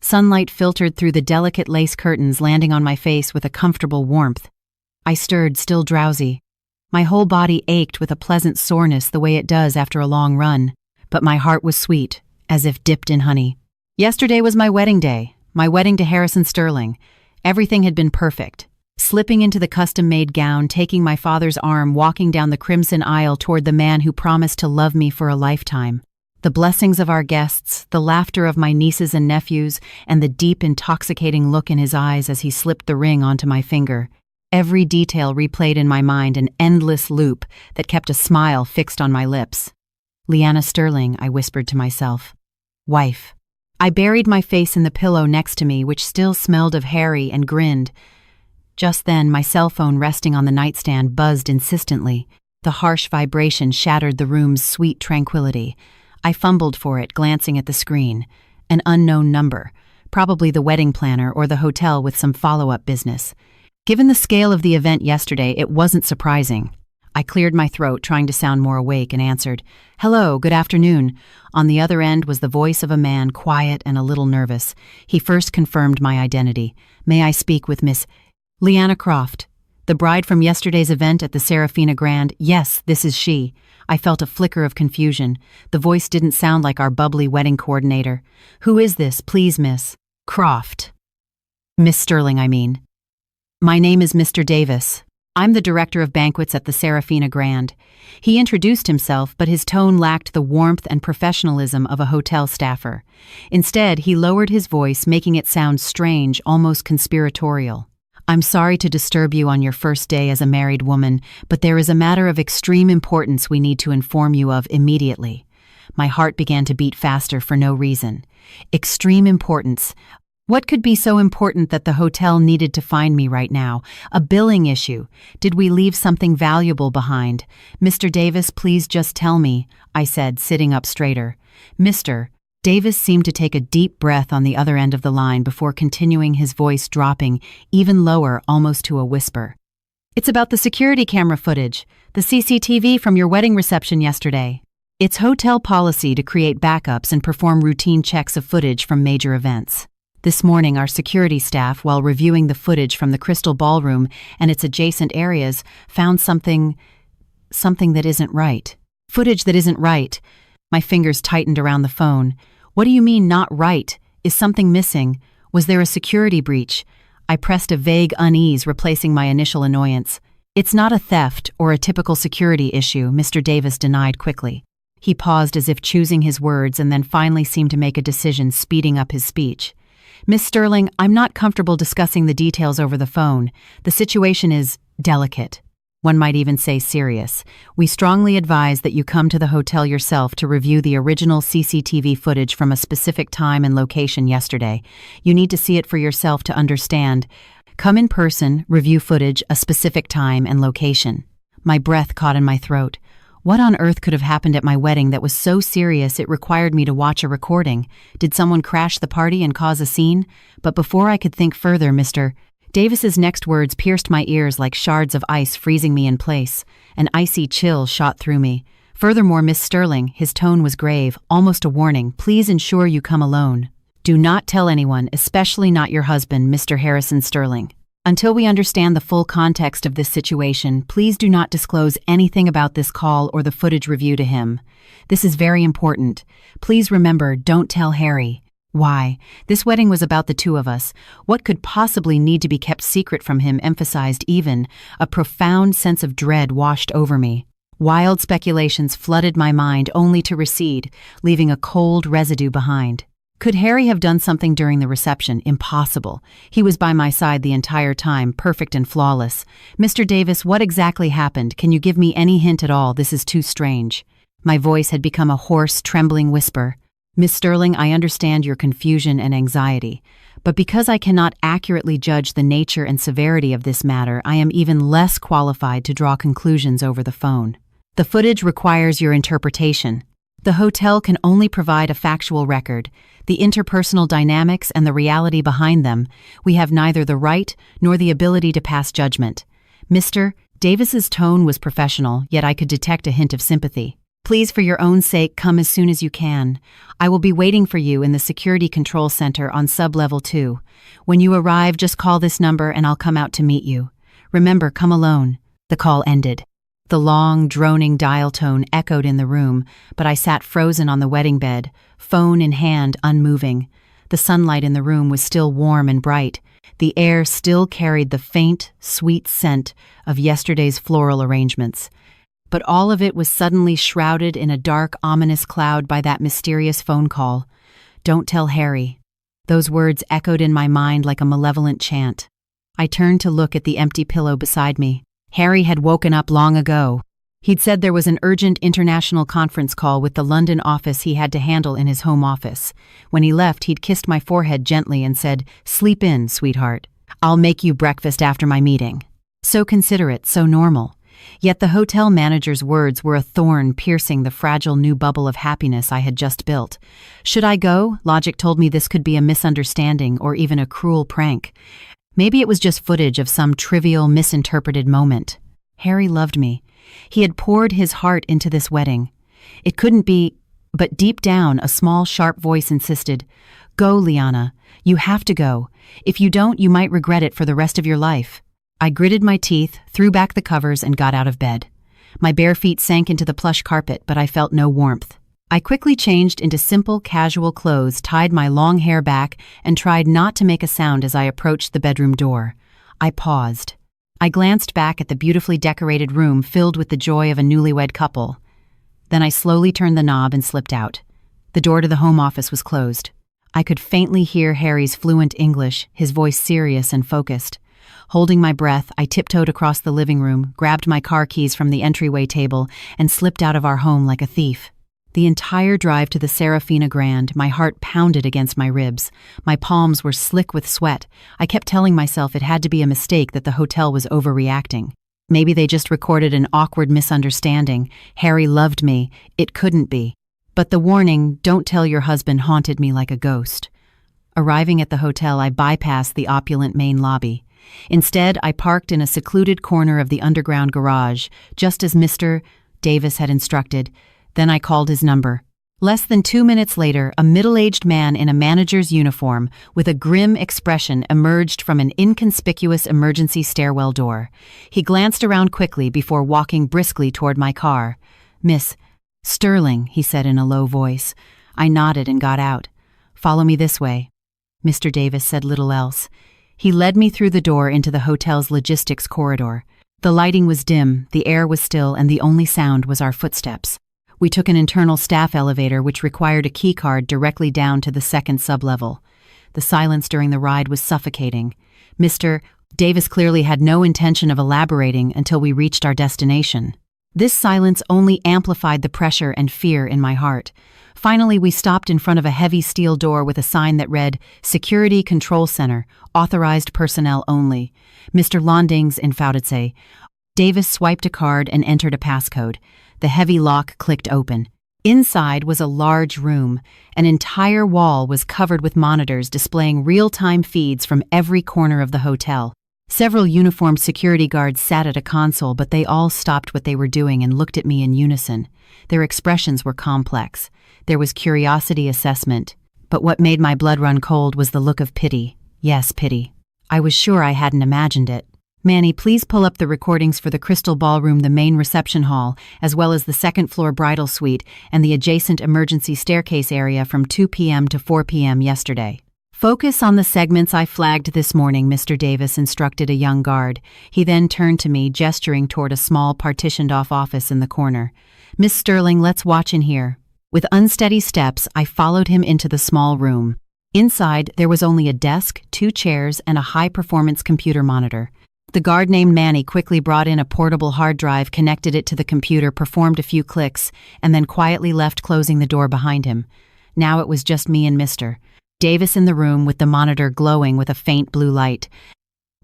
Sunlight filtered through the delicate lace curtains, landing on my face with a comfortable warmth. I stirred, still drowsy. My whole body ached with a pleasant soreness the way it does after a long run, but my heart was sweet, as if dipped in honey. Yesterday was my wedding day, my wedding to Harrison Sterling. Everything had been perfect. Slipping into the custom-made gown, taking my father's arm, walking down the crimson aisle toward the man who promised to love me for a lifetime. The blessings of our guests, the laughter of my nieces and nephews, and the deep, intoxicating look in his eyes as he slipped the ring onto my finger. Every detail replayed in my mind, an endless loop that kept a smile fixed on my lips. Leanna Sterling, I whispered to myself. Wife. I buried my face in the pillow next to me, which still smelled of Harry, and grinned. Just then, my cell phone resting on the nightstand buzzed insistently. The harsh vibration shattered the room's sweet tranquility. I fumbled for it, glancing at the screen. An unknown number, probably the wedding planner or the hotel with some follow-up business. Given the scale of the event yesterday, it wasn't surprising. I cleared my throat, trying to sound more awake, and answered, "Hello, good afternoon." On the other end was the voice of a man, quiet and a little nervous. He first confirmed my identity. "May I speak with Miss Leanna Croft, the bride from yesterday's event at the Serafina Grand?" "Yes, this is she." I felt a flicker of confusion. The voice didn't sound like our bubbly wedding coordinator. "Who is this, please, Miss Croft?" "Miss Sterling, I mean." "My name is Mr. Davis. I'm the director of banquets at the Serafina Grand." He introduced himself, but his tone lacked the warmth and professionalism of a hotel staffer. Instead, he lowered his voice, making it sound strange, almost conspiratorial. "I'm sorry to disturb you on your first day as a married woman, but there is a matter of extreme importance we need to inform you of immediately." My heart began to beat faster for no reason. Extreme importance. What could be so important that the hotel needed to find me right now? A billing issue? Did we leave something valuable behind? "Mr. Davis, please just tell me," I said, sitting up straighter. "Mr." Davis seemed to take a deep breath on the other end of the line before continuing, his voice dropping even lower, almost to a whisper. "It's about the security camera footage, the CCTV from your wedding reception yesterday. It's hotel policy to create backups and perform routine checks of footage from major events. This morning, our security staff, while reviewing the footage from the Crystal Ballroom and its adjacent areas, found something that isn't right. Footage that isn't right." My fingers tightened around the phone. "What do you mean, not right? Is something missing? Was there a security breach?" I pressed a vague unease, replacing my initial annoyance. "It's not a theft or a typical security issue," Mr. Davis denied quickly. He paused as if choosing his words and then finally seemed to make a decision, speeding up his speech. "Miss Sterling, I'm not comfortable discussing the details over the phone. The situation is delicate. One might even say serious. We strongly advise that you come to the hotel yourself to review the original CCTV footage from a specific time and location yesterday. You need to see it for yourself to understand. Come in person, review footage, a specific time and location." My breath caught in my throat. What on earth could have happened at my wedding that was so serious it required me to watch a recording? Did someone crash the party and cause a scene? But before I could think further, Mr. Davis's next words pierced my ears like shards of ice, freezing me in place. An icy chill shot through me. "Furthermore, Miss Sterling," his tone was grave, almost a warning, "please ensure you come alone. Do not tell anyone, especially not your husband, Mr. Harrison Sterling. Until we understand the full context of this situation, please do not disclose anything about this call or the footage review to him. This is very important. Please remember, don't tell Harry. Why? This wedding was about the two of us. What could possibly need to be kept secret from him emphasized even. A profound sense of dread washed over me. Wild speculations flooded my mind only to recede, leaving a cold residue behind. Could Harry have done something during the reception? Impossible. He was by my side the entire time, perfect and flawless. "Mr. Davis, what exactly happened? Can you give me any hint at all? This is too strange." My voice had become a hoarse, trembling whisper. "Miss Sterling, I understand your confusion and anxiety, but because I cannot accurately judge the nature and severity of this matter, I am even less qualified to draw conclusions over the phone. The footage requires your interpretation. The hotel can only provide a factual record. The interpersonal dynamics and the reality behind them, we have neither the right nor the ability to pass judgment." Mr. Davis's tone was professional, yet I could detect a hint of sympathy. Please, for your own sake, come as soon as you can. I will be waiting for you in the security control center on sub-level 2. When you arrive, just call this number and I'll come out to meet you. Remember, come alone." The call ended. The long, droning dial tone echoed in the room, but I sat frozen on the wedding bed, phone in hand, unmoving. The sunlight in the room was still warm and bright. The air still carried the faint, sweet scent of yesterday's floral arrangements. But all of it was suddenly shrouded in a dark, ominous cloud by that mysterious phone call. "Don't tell Harry." Those words echoed in my mind like a malevolent chant. I turned to look at the empty pillow beside me. Harry had woken up long ago. He'd said there was an urgent international conference call with the London office he had to handle in his home office. When he left, he'd kissed my forehead gently and said, "Sleep in, sweetheart. I'll make you breakfast after my meeting." So considerate, so normal. Yet the hotel manager's words were a thorn piercing the fragile new bubble of happiness I had just built. Should I go? Logic told me this could be a misunderstanding or even a cruel prank. Maybe it was just footage of some trivial, misinterpreted moment. Harry loved me. He had poured his heart into this wedding. It couldn't be, but deep down, a small, sharp voice insisted, "Go, Liana. You have to go. If you don't, you might regret it for the rest of your life." I gritted my teeth, threw back the covers, and got out of bed. My bare feet sank into the plush carpet, but I felt no warmth. I quickly changed into simple, casual clothes, tied my long hair back, and tried not to make a sound as I approached the bedroom door. I paused. I glanced back at the beautifully decorated room filled with the joy of a newlywed couple. Then I slowly turned the knob and slipped out. The door to the home office was closed. I could faintly hear Harry's fluent English, his voice serious and focused. Holding my breath, I tiptoed across the living room, grabbed my car keys from the entryway table, and slipped out of our home like a thief. The entire drive to the Serafina Grand, my heart pounded against my ribs. My palms were slick with sweat. I kept telling myself it had to be a mistake, that the hotel was overreacting. Maybe they just recorded an awkward misunderstanding. Harry loved me. It couldn't be. But the warning, "Don't tell your husband," haunted me like a ghost. Arriving at the hotel, I bypassed the opulent main lobby. Instead, I parked in a secluded corner of the underground garage, just as Mr. Davis had instructed. Then I called his number. Less than 2 minutes later, a middle-aged man in a manager's uniform with a grim expression emerged from an inconspicuous emergency stairwell door. He glanced around quickly before walking briskly toward my car. "Miss Sterling," he said in a low voice. I nodded and got out. "Follow me this way." Mr. Davis said little else. He led me through the door into the hotel's logistics corridor. The lighting was dim, the air was still, and the only sound was our footsteps. We took an internal staff elevator which required a keycard directly down to the second sublevel. The silence during the ride was suffocating. Mr. Davis clearly had no intention of elaborating until we reached our destination. This silence only amplified the pressure and fear in my heart. Finally, we stopped in front of a heavy steel door with a sign that read, "Security Control Center, authorized personnel only. Mr. Londings in Faudetse." Davis swiped a card and entered a passcode. The heavy lock clicked open. Inside was a large room. An entire wall was covered with monitors displaying real-time feeds from every corner of the hotel. Several uniformed security guards sat at a console, but they all stopped what they were doing and looked at me in unison. Their expressions were complex. There was curiosity, assessment. But what made my blood run cold was the look of pity. Yes, pity. I was sure I hadn't imagined it. "Manny, please pull up the recordings for the Crystal Ballroom, the main reception hall, as well as the second-floor bridal suite and the adjacent emergency staircase area from 2 p.m. to 4 p.m. yesterday. Focus on the segments I flagged this morning," Mr. Davis instructed a young guard. He then turned to me, gesturing toward a small partitioned-off office in the corner. "Miss Sterling, let's watch in here." With unsteady steps, I followed him into the small room. Inside, there was only a desk, 2 chairs, and a high-performance computer monitor. The guard named Manny quickly brought in a portable hard drive, connected it to the computer, performed a few clicks, and then quietly left, closing the door behind him. Now it was just me and Mr. Davis in the room, with the monitor glowing with a faint blue light.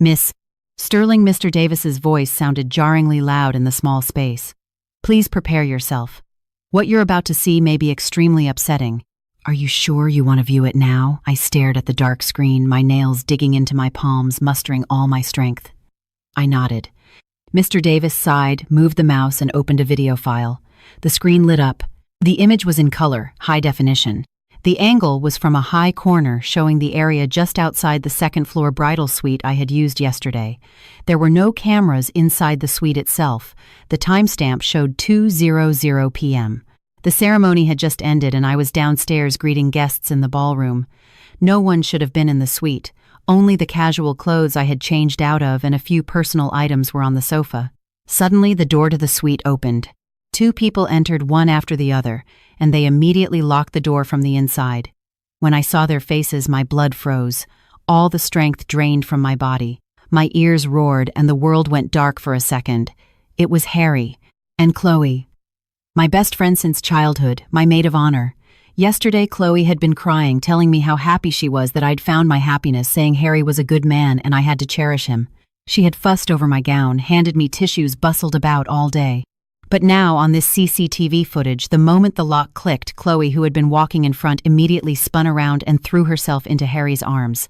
"Miss Sterling," Mr. Davis's voice sounded jarringly loud in the small space. "Please prepare yourself. What you're about to see may be extremely upsetting." "Are you sure you want to view it now?" I stared at the dark screen, my nails digging into my palms, mustering all my strength. I nodded. Mr. Davis sighed, moved the mouse, and opened a video file. The screen lit up. The image was in color, high definition. The angle was from a high corner showing the area just outside the second-floor bridal suite I had used yesterday. There were no cameras inside the suite itself. The timestamp showed 2:00 p.m. The ceremony had just ended and I was downstairs greeting guests in the ballroom. No one should have been in the suite. Only the casual clothes I had changed out of and a few personal items were on the sofa. Suddenly, the door to the suite opened. Two people entered one after the other, and they immediately locked the door from the inside. When I saw their faces, my blood froze. All the strength drained from my body. My ears roared and the world went dark for a second. It was Harry and Chloe. My best friend since childhood, my maid of honor. Yesterday, Chloe had been crying, telling me how happy she was that I'd found my happiness, saying Harry was a good man and I had to cherish him. She had fussed over my gown, handed me tissues, bustled about all day. But now, on this CCTV footage, the moment the lock clicked, Chloe, who had been walking in front, immediately spun around and threw herself into Harry's arms.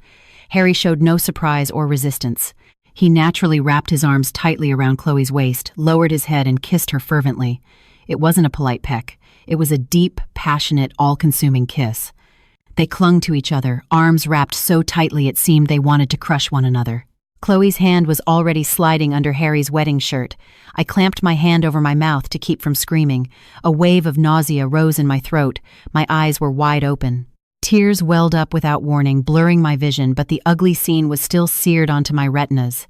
Harry showed no surprise or resistance. He naturally wrapped his arms tightly around Chloe's waist, lowered his head and kissed her fervently. It wasn't a polite peck. It was a deep, passionate, all-consuming kiss. They clung to each other, arms wrapped so tightly it seemed they wanted to crush one another. Chloe's hand was already sliding under Harry's wedding shirt. I clamped my hand over my mouth to keep from screaming. A wave of nausea rose in my throat. My eyes were wide open. Tears welled up without warning, blurring my vision, but the ugly scene was still seared onto my retinas.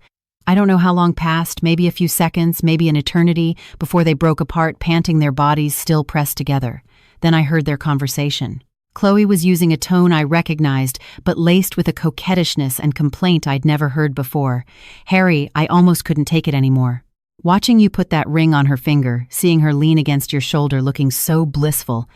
I don't know how long passed, maybe a few seconds, maybe an eternity, before they broke apart, panting, their bodies still pressed together. Then I heard their conversation. Chloe was using a tone I recognized, but laced with a coquettishness and complaint I'd never heard before. Harry, I almost couldn't take it anymore. Watching you put that ring on her finger, seeing her lean against your shoulder looking so blissful,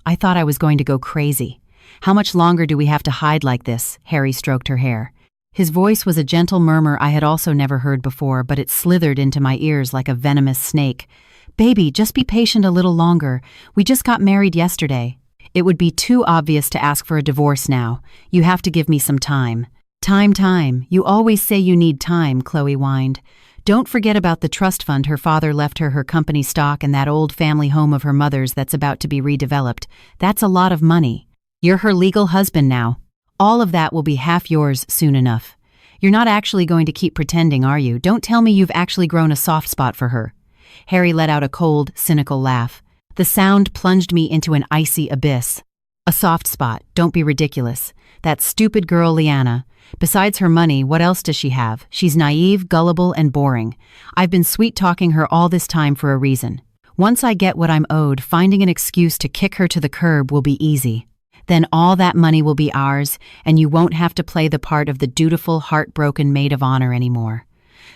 I thought I was going to go crazy. How much longer do we have to hide like this? Harry stroked her hair. His voice was a gentle murmur I had also never heard before, but it slithered into my ears like a venomous snake. Baby, just be patient a little longer. We just got married yesterday. It would be too obvious to ask for a divorce now. You have to give me some time. Time. You always say you need time, Chloe whined. Don't forget about the trust fund her father left her company stock and that old family home of her mother's that's about to be redeveloped. That's a lot of money. You're her legal husband now. All of that will be half yours soon enough. You're not actually going to keep pretending, are you? Don't tell me you've actually grown a soft spot for her. Harry let out a cold, cynical laugh. The sound plunged me into an icy abyss. A soft spot, don't be ridiculous. That stupid girl Liana. Besides her money, what else does she have? She's naive, gullible, and boring. I've been sweet-talking her all this time for a reason. Once I get what I'm owed, finding an excuse to kick her to the curb will be easy. Then all that money will be ours, and you won't have to play the part of the dutiful, heartbroken maid of honor anymore.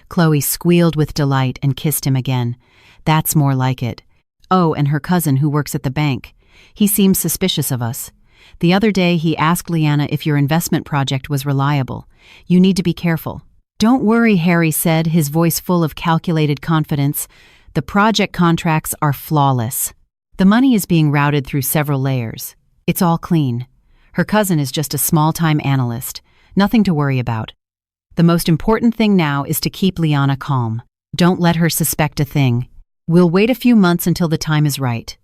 Chloe squealed with delight and kissed him again. That's more like it. Oh, and her cousin who works at the bank. He seems suspicious of us. The other day he asked Liana if your investment project was reliable. You need to be careful. Don't worry, Harry said, his voice full of calculated confidence. The project contracts are flawless. The money is being routed through several layers. It's all clean. Her cousin is just a small-time analyst. Nothing to worry about. The most important thing now is to keep Liana calm. Don't let her suspect a thing. We'll wait a few months until the time is right.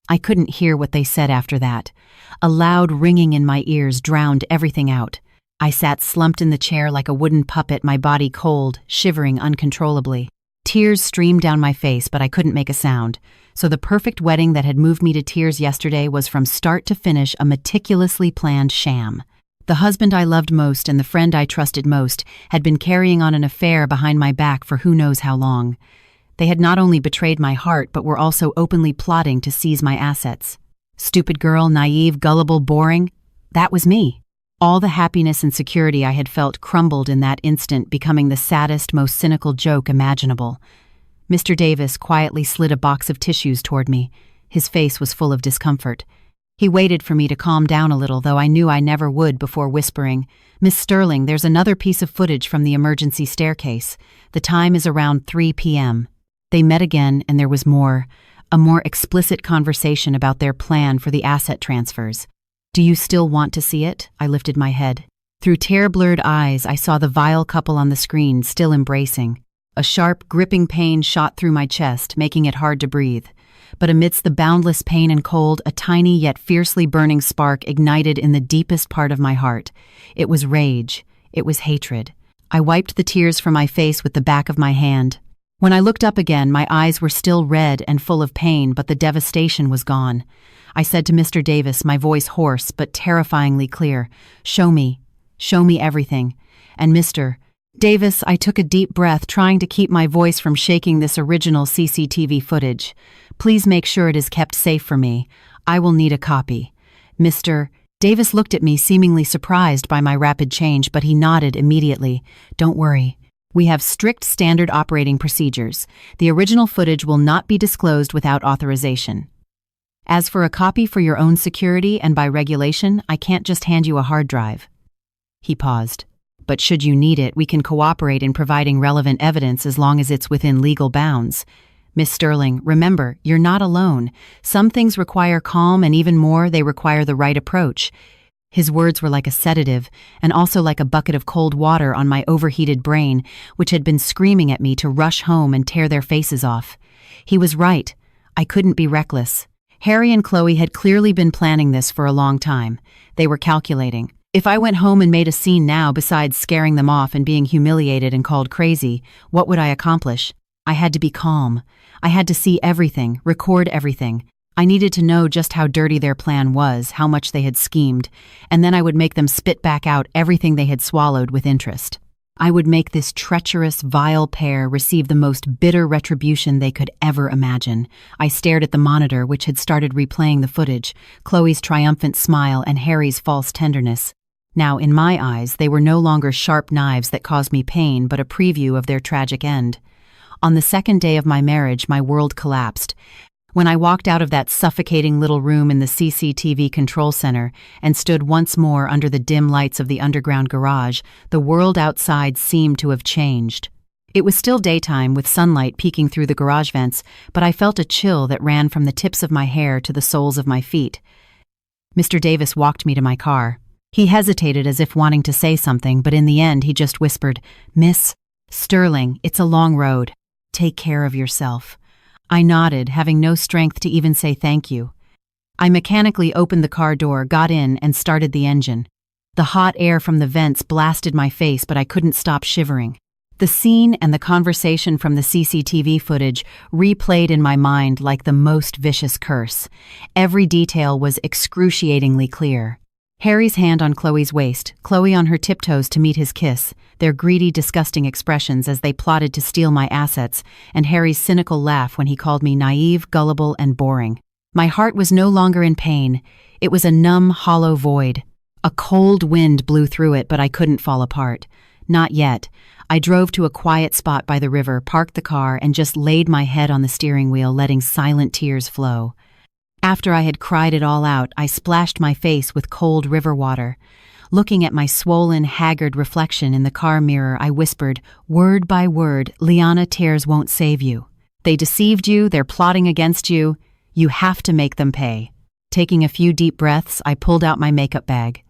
I couldn't hear what they said after that. A loud ringing in my ears drowned everything out. I sat slumped in the chair like a wooden puppet, my body cold, shivering uncontrollably. Tears streamed down my face, but I couldn't make a sound. So the perfect wedding that had moved me to tears yesterday was from start to finish a meticulously planned sham. The husband I loved most and the friend I trusted most had been carrying on an affair behind my back for who knows how long. They had not only betrayed my heart, but were also openly plotting to seize my assets. Stupid girl, naive, gullible, boring. That was me. All the happiness and security I had felt crumbled in that instant, becoming the saddest, most cynical joke imaginable. Mr. Davis quietly slid a box of tissues toward me. His face was full of discomfort. He waited for me to calm down a little, though I knew I never would, before whispering, "Miss Sterling, there's another piece of footage from the emergency staircase. The time is around 3 p.m. They met again, and there was more, a more explicit conversation about their plan for the asset transfers. Do you still want to see it? I lifted my head. Through tear-blurred eyes, I saw the vile couple on the screen, still embracing. A sharp, gripping pain shot through my chest, making it hard to breathe. but amidst the boundless pain and cold, a tiny yet fiercely burning spark ignited in the deepest part of my heart. It was rage. It was hatred. I wiped the tears from my face with the back of my hand. When I looked up again, my eyes were still red and full of pain, but the devastation was gone. I said to Mr. Davis, my voice hoarse but terrifyingly clear, "Show me. Show me everything." And Mr. Davis, I took a deep breath, trying to keep my voice from shaking this original CCTV footage. "Please make sure it is kept safe for me. I will need a copy." Mr. Davis looked at me, seemingly surprised by my rapid change, but he nodded immediately. "Don't worry. We have strict standard operating procedures. The original footage will not be disclosed without authorization. As for a copy for your own security and by regulation, I can't just hand you a hard drive." He paused. "But should you need it, we can cooperate in providing relevant evidence as long as it's within legal bounds. Miss Sterling, remember, you're not alone. Some things require calm, and even more, they require the right approach." His words were like a sedative, and also like a bucket of cold water on my overheated brain, which had been screaming at me to rush home and tear their faces off. He was right. I couldn't be reckless. Harry and Chloe had clearly been planning this for a long time. They were calculating. If I went home and made a scene now, besides scaring them off and being humiliated and called crazy, what would I accomplish? I had to be calm. I had to see everything, record everything. I needed to know just how dirty their plan was, how much they had schemed, and then I would make them spit back out everything they had swallowed with interest. I would make this treacherous, vile pair receive the most bitter retribution they could ever imagine. I stared at the monitor, which had started replaying the footage, Chloe's triumphant smile and Harry's false tenderness. Now, in my eyes, they were no longer sharp knives that caused me pain, but a preview of their tragic end. On the second day of my marriage, my world collapsed. When I walked out of that suffocating little room in the CCTV control center and stood once more under the dim lights of the underground garage, the world outside seemed to have changed. It was still daytime, with sunlight peeking through the garage vents, but I felt a chill that ran from the tips of my hair to the soles of my feet. Mr. Davis walked me to my car. He hesitated as if wanting to say something, but in the end he just whispered, "Miss Sterling, it's a long road. Take care of yourself." I nodded, having no strength to even say thank you. I mechanically opened the car door, got in, and started the engine. The hot air from the vents blasted my face, but I couldn't stop shivering. The scene and the conversation from the CCTV footage replayed in my mind like the most vicious curse. Every detail was excruciatingly clear. Harry's hand on Chloe's waist, Chloe on her tiptoes to meet his kiss, their greedy, disgusting expressions as they plotted to steal my assets, and Harry's cynical laugh when he called me naive, gullible, and boring. My heart was no longer in pain. It was a numb, hollow void. A cold wind blew through it, but I couldn't fall apart. Not yet. I drove to a quiet spot by the river, parked the car, and just laid my head on the steering wheel, letting silent tears flow. After I had cried it all out, I splashed my face with cold river water. Looking at my swollen, haggard reflection in the car mirror, I whispered, word by word, "Liana, tears won't save you. They deceived you, they're plotting against you. You have to make them pay." Taking a few deep breaths, I pulled out my makeup bag.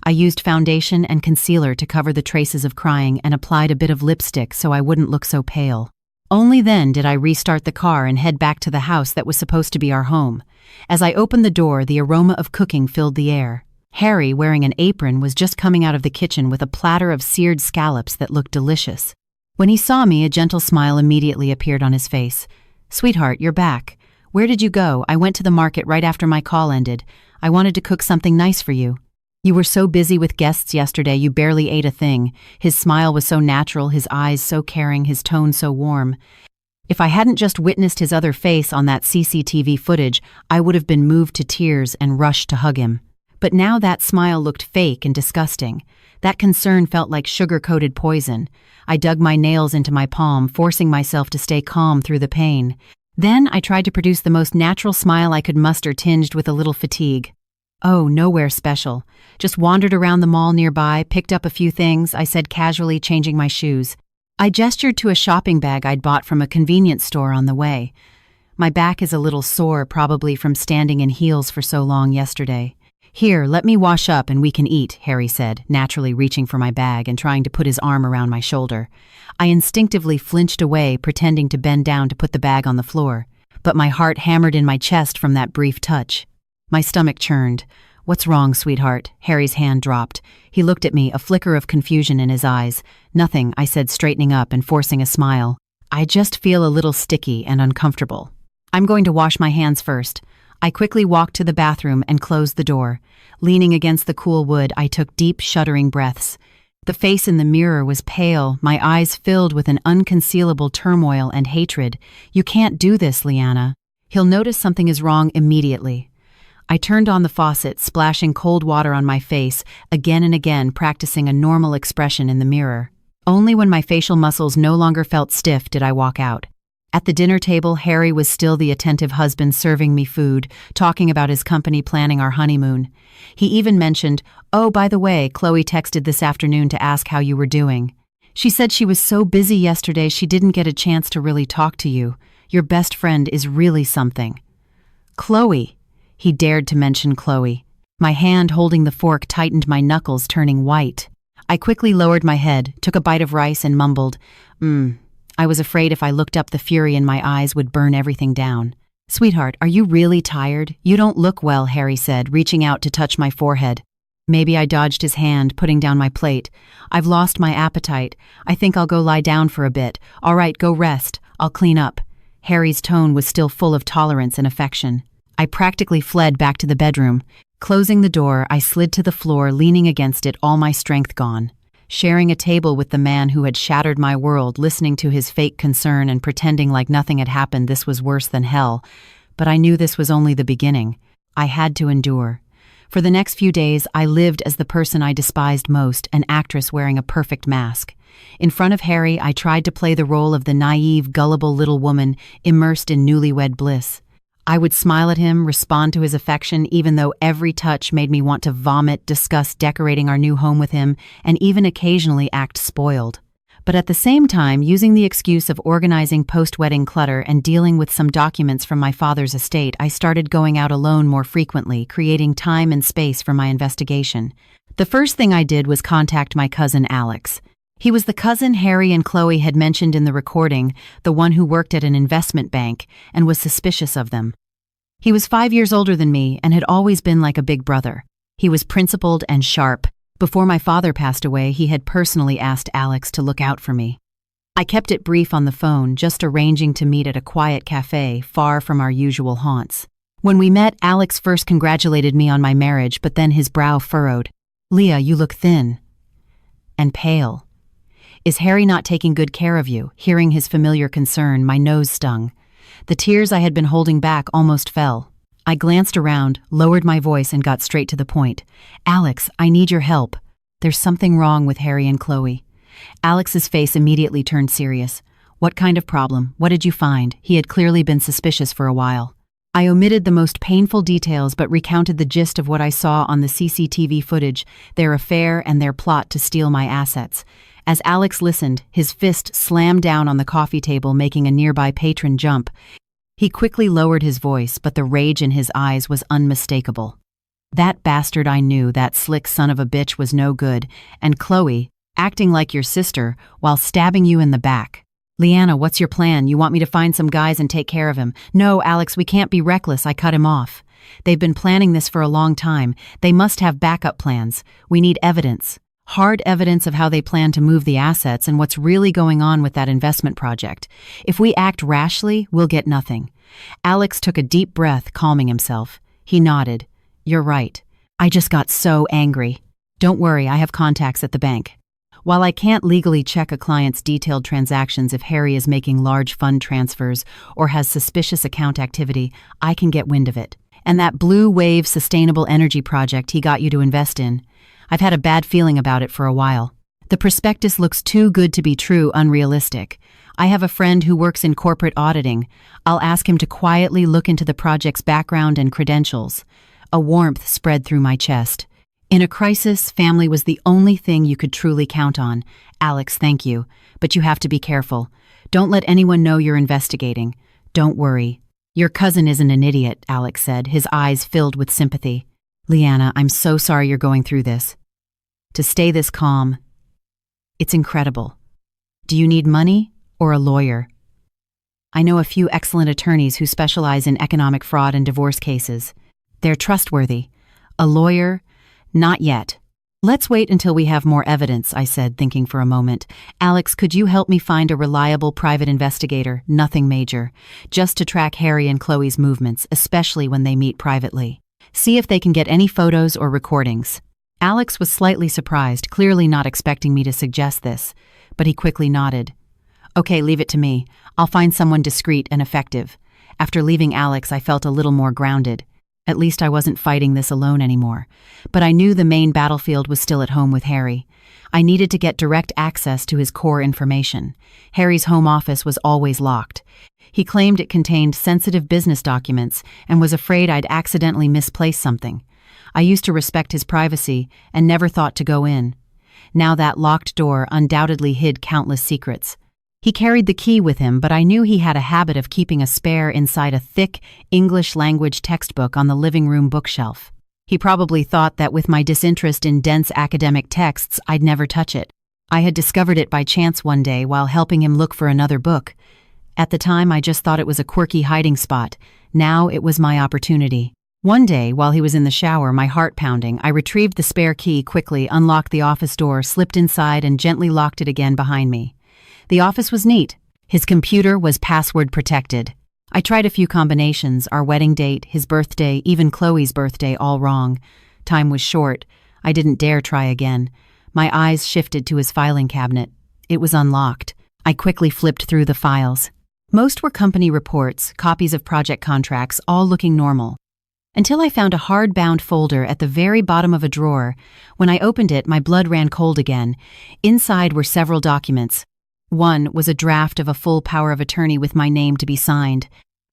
I used foundation and concealer to cover the traces of crying and applied a bit of lipstick so I wouldn't look so pale. Only then did I restart the car and head back to the house that was supposed to be our home. As I opened the door, the aroma of cooking filled the air. Harry, wearing an apron, was just coming out of the kitchen with a platter of seared scallops that looked delicious. When he saw me, a gentle smile immediately appeared on his face. "Sweetheart, you're back. Where did you go? I went to the market right after my call ended. I wanted to cook something nice for you." "You were so busy with guests yesterday, you barely ate a thing." His smile was so natural, his eyes so caring, his tone so warm. If I hadn't just witnessed his other face on that CCTV footage, I would have been moved to tears and rushed to hug him. But now that smile looked fake and disgusting. That concern felt like sugar-coated poison. I dug my nails into my palm, forcing myself to stay calm through the pain. Then I tried to produce the most natural smile I could muster, tinged with a little fatigue. "Oh, nowhere special. Just wandered around the mall nearby, picked up a few things," I said casually, changing my shoes. I gestured to a shopping bag I'd bought from a convenience store on the way. "My back is a little sore, probably from standing in heels for so long yesterday." "Here, let me wash up and we can eat," Harry said, naturally reaching for my bag and trying to put his arm around my shoulder. I instinctively flinched away, pretending to bend down to put the bag on the floor. but my heart hammered in my chest from that brief touch. My stomach churned. "What's wrong, sweetheart?" Harry's hand dropped. He looked at me, a flicker of confusion in his eyes. "Nothing," I said, straightening up and forcing a smile. "I just feel a little sticky and uncomfortable. I'm going to wash my hands first." I quickly walked to the bathroom and closed the door. Leaning against the cool wood, I took deep, shuddering breaths. The face in the mirror was pale, my eyes filled with an unconcealable turmoil and hatred. "You can't do this, Liana. He'll notice something is wrong immediately." I turned on the faucet, splashing cold water on my face, again and again practicing a normal expression in the mirror. Only when my facial muscles no longer felt stiff did I walk out. At the dinner table, Harry was still the attentive husband serving me food, talking about his company planning our honeymoon. He even mentioned, "Oh, by the way, Chloe texted this afternoon to ask how you were doing. She said she was so busy yesterday she didn't get a chance to really talk to you. Your best friend is really something." Chloe. He dared to mention Chloe. My hand holding the fork tightened, my knuckles turning white. I quickly lowered my head, took a bite of rice and mumbled, I was afraid if I looked up the fury in my eyes would burn everything down. "Sweetheart, are you really tired? You don't look well," Harry said, reaching out to touch my forehead. Maybe I dodged his hand, putting down my plate. "I've lost my appetite. I think I'll go lie down for a bit." "All right, go rest. I'll clean up." Harry's tone was still full of tolerance and affection. I practically fled back to the bedroom. Closing the door, I slid to the floor, leaning against it, all my strength gone. Sharing a table with the man who had shattered my world, listening to his fake concern and pretending like nothing had happened, this was worse than hell. But I knew this was only the beginning. I had to endure. For the next few days, I lived as the person I despised most, an actress wearing a perfect mask. In front of Harry, I tried to play the role of the naive, gullible little woman immersed in newlywed bliss. I would smile at him, respond to his affection, even though every touch made me want to vomit, discuss decorating our new home with him, and even occasionally act spoiled. But at the same time, using the excuse of organizing post-wedding clutter and dealing with some documents from my father's estate, I started going out alone more frequently, creating time and space for my investigation. The first thing I did was contact my cousin Alex. He was the cousin Harry and Chloe had mentioned in the recording, the one who worked at an investment bank, and was suspicious of them. He was 5 years older than me and had always been like a big brother. He was principled and sharp. Before my father passed away, he had personally asked Alex to look out for me. I kept it brief on the phone, just arranging to meet at a quiet cafe far from our usual haunts. When we met, Alex first congratulated me on my marriage, but then his brow furrowed. "Leah, you look thin and pale. Is Harry not taking good care of you?" Hearing his familiar concern, my nose stung. The tears I had been holding back almost fell. I glanced around, lowered my voice, and got straight to the point. "Alex, I need your help. There's something wrong with Harry and Chloe." Alex's face immediately turned serious. "What kind of problem? What did you find?" He had clearly been suspicious for a while. I omitted the most painful details but recounted the gist of what I saw on the CCTV footage, their affair and their plot to steal my assets. As Alex listened, his fist slammed down on the coffee table, making a nearby patron jump. He quickly lowered his voice, but the rage in his eyes was unmistakable. "That bastard I knew, that slick son of a bitch, was no good, and Chloe, acting like your sister, while stabbing you in the back. Liana, what's your plan? You want me to find some guys and take care of him?" "No, Alex, we can't be reckless," I cut him off. "They've been planning this for a long time. They must have backup plans. We need evidence. Hard evidence of how they plan to move the assets and what's really going on with that investment project. If we act rashly, we'll get nothing." Alex took a deep breath, calming himself. He nodded. "You're right. I just got so angry. Don't worry, I have contacts at the bank. While I can't legally check a client's detailed transactions if Harry is making large fund transfers or has suspicious account activity, I can get wind of it. And that Blue Wave sustainable energy project he got you to invest in, I've had a bad feeling about it for a while. The prospectus looks too good to be true, unrealistic. I have a friend who works in corporate auditing. I'll ask him to quietly look into the project's background and credentials." A warmth spread through my chest. In a crisis, family was the only thing you could truly count on. "Alex, thank you. But you have to be careful. Don't let anyone know you're investigating. Don't worry. Your cousin isn't an idiot," Alex said, his eyes filled with sympathy. "Liana, I'm so sorry you're going through this. To stay this calm, it's incredible. Do you need money or a lawyer?" I know a few excellent attorneys who specialize in economic fraud and divorce cases. They're trustworthy. A lawyer? Not yet. Let's wait until we have more evidence, I said, thinking for a moment. Alex, could you help me find a reliable private investigator, nothing major, just to track Harry and Chloe's movements, especially when they meet privately? See if they can get any photos or recordings. Alex was slightly surprised, clearly not expecting me to suggest this, but he quickly nodded. Okay, leave it to me. I'll find someone discreet and effective. After leaving Alex, I felt a little more grounded. At least I wasn't fighting this alone anymore. But I knew the main battlefield was still at home with Harry. I needed to get direct access to his core information. Harry's home office was always locked. He claimed it contained sensitive business documents and was afraid I'd accidentally misplace something. I used to respect his privacy and never thought to go in. Now that locked door undoubtedly hid countless secrets. He carried the key with him, but I knew he had a habit of keeping a spare inside a thick English-language textbook on the living room bookshelf. He probably thought that with my disinterest in dense academic texts, I'd never touch it. I had discovered it by chance one day while helping him look for another book. At the time, I just thought it was a quirky hiding spot. Now it was my opportunity. One day, while he was in the shower, my heart pounding, I retrieved the spare key quickly, unlocked the office door, slipped inside, and gently locked it again behind me. The office was neat. His computer was password protected. I tried a few combinations, our wedding date, his birthday, even Chloe's birthday, all wrong. Time was short. I didn't dare try again. My eyes shifted to his filing cabinet. It was unlocked. I quickly flipped through the files. Most were company reports, copies of project contracts, all looking normal. Until I found a hard-bound folder at the very bottom of a drawer. When I opened it, my blood ran cold again. Inside were several documents. One was a draft of a full power of attorney with my name to be signed.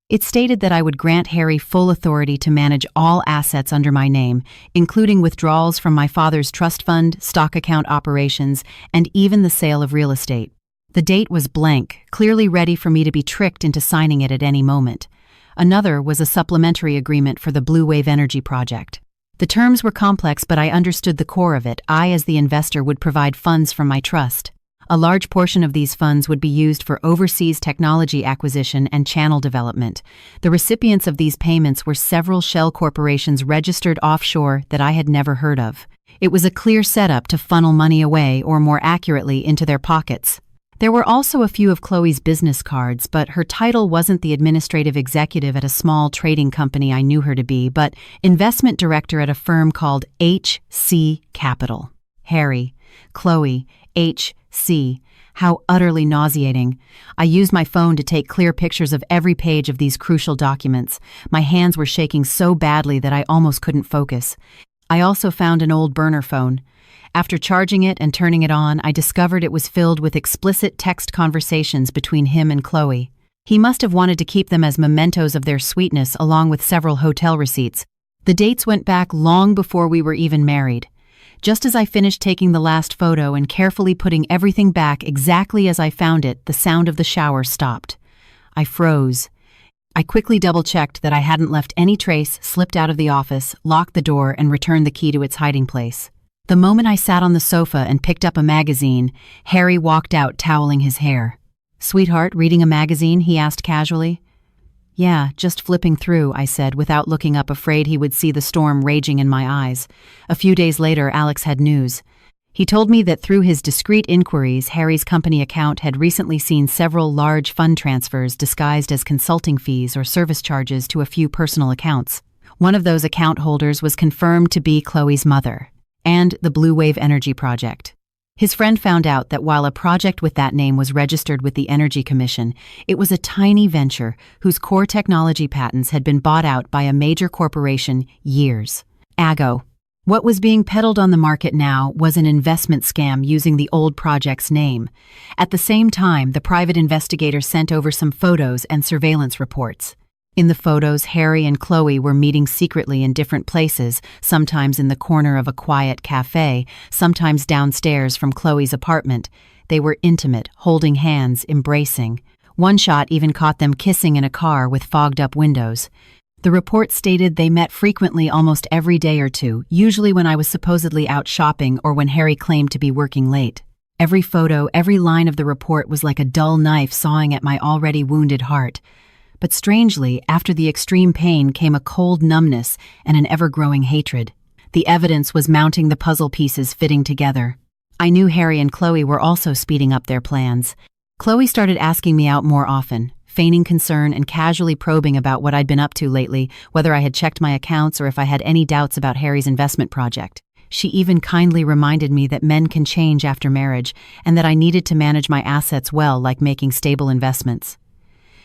It stated that I would grant Harry full authority to manage all assets under my name, including withdrawals from my father's trust fund, stock account operations, and even the sale of real estate. The date was blank, clearly ready for me to be tricked into signing it at any moment. Another was a supplementary agreement for the Blue Wave Energy project. The terms were complex, but I understood the core of it. I, as the investor, would provide funds from my trust. A large portion of these funds would be used for overseas technology acquisition and channel development. The recipients of these payments were several shell corporations registered offshore that I had never heard of. It was a clear setup to funnel money away, or more accurately, into their pockets. There were also a few of Chloe's business cards, but her title wasn't the administrative executive at a small trading company I knew her to be, but investment director at a firm called HC Capital. Harry, Chloe, HC. How utterly nauseating. I used my phone to take clear pictures of every page of these crucial documents. My hands were shaking so badly that I almost couldn't focus. I also found an old burner phone. After charging it and turning it on, I discovered it was filled with explicit text conversations between him and Chloe. He must have wanted to keep them as mementos of their sweetness, along with several hotel receipts. The dates went back long before we were even married. Just as I finished taking the last photo and carefully putting everything back exactly as I found it, the sound of the shower stopped. I froze. I quickly double-checked that I hadn't left any trace, slipped out of the office, locked the door, and returned the key to its hiding place. The moment I sat on the sofa and picked up a magazine, Harry walked out toweling his hair. "Sweetheart, reading a magazine?" he asked casually. "Yeah, just flipping through," I said, without looking up, afraid he would see the storm raging in my eyes. A few days later, Alex had news. He told me that through his discreet inquiries, Harry's company account had recently seen several large fund transfers disguised as consulting fees or service charges to a few personal accounts. One of those account holders was confirmed to be Chloe's mother, and the Blue Wave Energy project. His friend found out that while a project with that name was registered with the Energy Commission, it was a tiny venture whose core technology patents had been bought out by a major corporation years ago. What was being peddled on the market now was an investment scam using the old project's name. At the same time, the private investigator sent over some photos and surveillance reports. In the photos, Harry and Chloe were meeting secretly in different places, sometimes in the corner of a quiet cafe, sometimes downstairs from Chloe's apartment. They were intimate, holding hands, embracing. One shot even caught them kissing in a car with fogged-up windows. The report stated they met frequently, almost every day or two, usually when I was supposedly out shopping or when Harry claimed to be working late. Every photo, every line of the report was like a dull knife sawing at my already wounded heart. But strangely, after the extreme pain came a cold numbness and an ever-growing hatred. The evidence was mounting the puzzle pieces fitting together. I knew Harry and Chloe were also speeding up their plans. Chloe started asking me out more often, feigning concern and casually probing about what I'd been up to lately, whether I had checked my accounts or if I had any doubts about Harry's investment project. She even kindly reminded me that men can change after marriage and that I needed to manage my assets well, like making stable investments.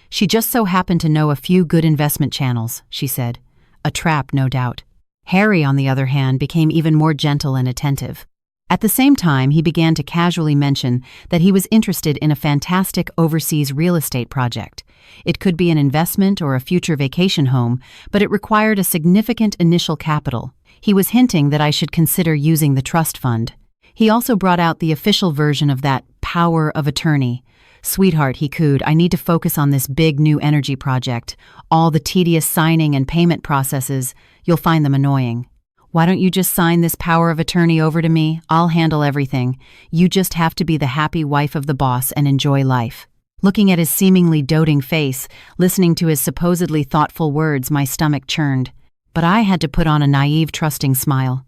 She just so happened to know a few good investment channels, she said. A trap, no doubt. Harry, on the other hand, became even more gentle and attentive. At the same time, he began to casually mention that he was interested in a fantastic overseas real estate project. It could be an investment or a future vacation home, but it required a significant initial capital. He was hinting that I should consider using the trust fund. He also brought out the official version of that power of attorney. "Sweetheart," he cooed, "I need to focus on this big new energy project. All the tedious signing and payment processes, you'll find them annoying. Why don't you just sign this power of attorney over to me? I'll handle everything. You just have to be the happy wife of the boss and enjoy life." Looking at his seemingly doting face, listening to his supposedly thoughtful words, my stomach churned. But I had to put on a naive, trusting smile.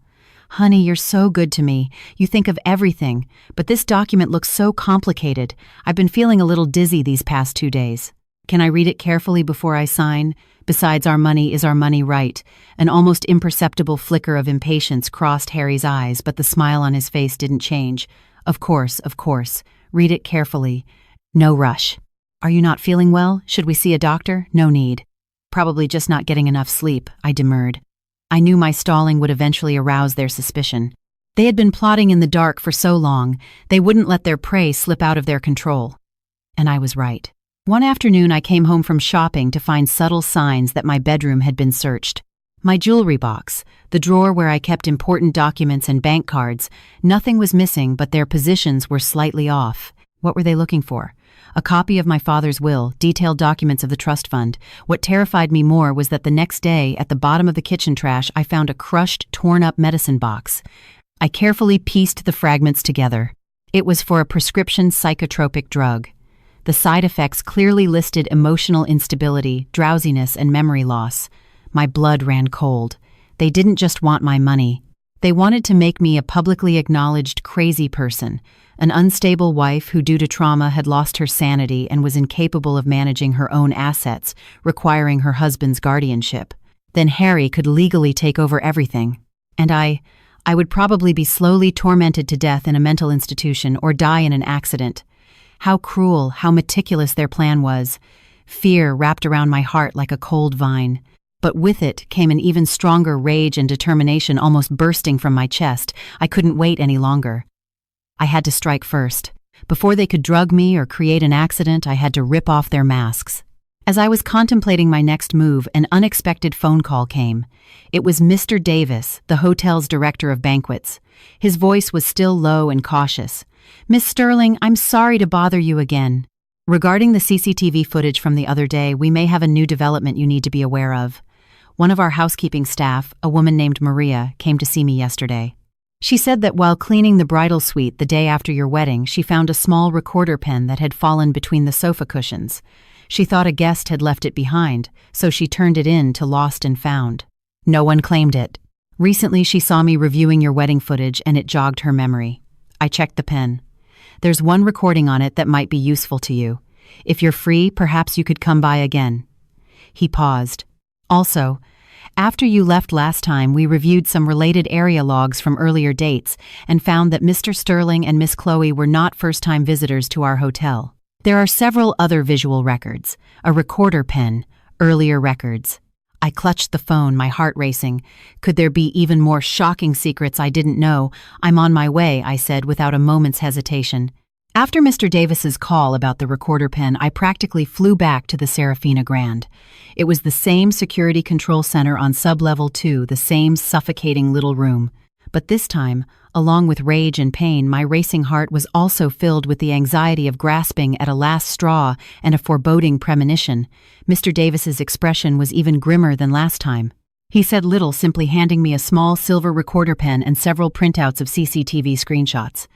"Honey, you're so good to me. You think of everything. But this document looks so complicated. I've been feeling a little dizzy these past 2 days. Can I read it carefully before I sign? Besides, our money is our money, right?" An almost imperceptible flicker of impatience crossed Harry's eyes, but the smile on his face didn't change. Of course. Read it carefully. No rush. Are you not feeling well? Should we see a doctor? No need. Probably just not getting enough sleep, I demurred. I knew my stalling would eventually arouse their suspicion. They had been plotting in the dark for so long, they wouldn't let their prey slip out of their control. And I was right. One afternoon I came home from shopping to find subtle signs that my bedroom had been searched. My jewelry box, the drawer where I kept important documents and bank cards, nothing was missing, but their positions were slightly off. What were they looking for? A copy of my father's will, detailed documents of the trust fund. What terrified me more was that the next day, at the bottom of the kitchen trash, I found a crushed, torn-up medicine box. I carefully pieced the fragments together. It was for a prescription psychotropic drug. The side effects clearly listed emotional instability, drowsiness, and memory loss. My blood ran cold. They didn't just want my money. They wanted to make me a publicly acknowledged crazy person, an unstable wife who due to trauma had lost her sanity and was incapable of managing her own assets, requiring her husband's guardianship. Then Harry could legally take over everything. And I would probably be slowly tormented to death in a mental institution or die in an accident. How cruel, how meticulous their plan was. Fear wrapped around my heart like a cold vine. But with it came an even stronger rage and determination almost bursting from my chest. I couldn't wait any longer. I had to strike first. Before they could drug me or create an accident, I had to rip off their masks. As I was contemplating my next move, an unexpected phone call came. It was Mr. Davis, the hotel's director of banquets. His voice was still low and cautious. "Miss Sterling, I'm sorry to bother you again. Regarding the CCTV footage from the other day, we may have a new development you need to be aware of. One of our housekeeping staff, a woman named Maria, came to see me yesterday. She said that while cleaning the bridal suite the day after your wedding, she found a small recorder pen that had fallen between the sofa cushions. She thought a guest had left it behind, so she turned it in to Lost and Found. No one claimed it. Recently, she saw me reviewing your wedding footage and it jogged her memory. I checked the pen. There's one recording on it that might be useful to you. If you're free, perhaps you could come by again." He paused. "Also, after you left last time, we reviewed some related area logs from earlier dates and found that Mr. Sterling and Miss Chloe were not first-time visitors to our hotel. There are several other visual records, a recorder pen, earlier records." I clutched the phone, my heart racing. Could there be even more shocking secrets I didn't know? "I'm on my way," I said without a moment's hesitation. After Mr. Davis's call about the recorder pen, I practically flew back to the Serafina Grand. It was the same security control center on sub-level 2, the same suffocating little room. But this time, along with rage and pain, my racing heart was also filled with the anxiety of grasping at a last straw and a foreboding premonition. Mr. Davis's expression was even grimmer than last time. He said little, simply handing me a small silver recorder pen and several printouts of CCTV screenshots.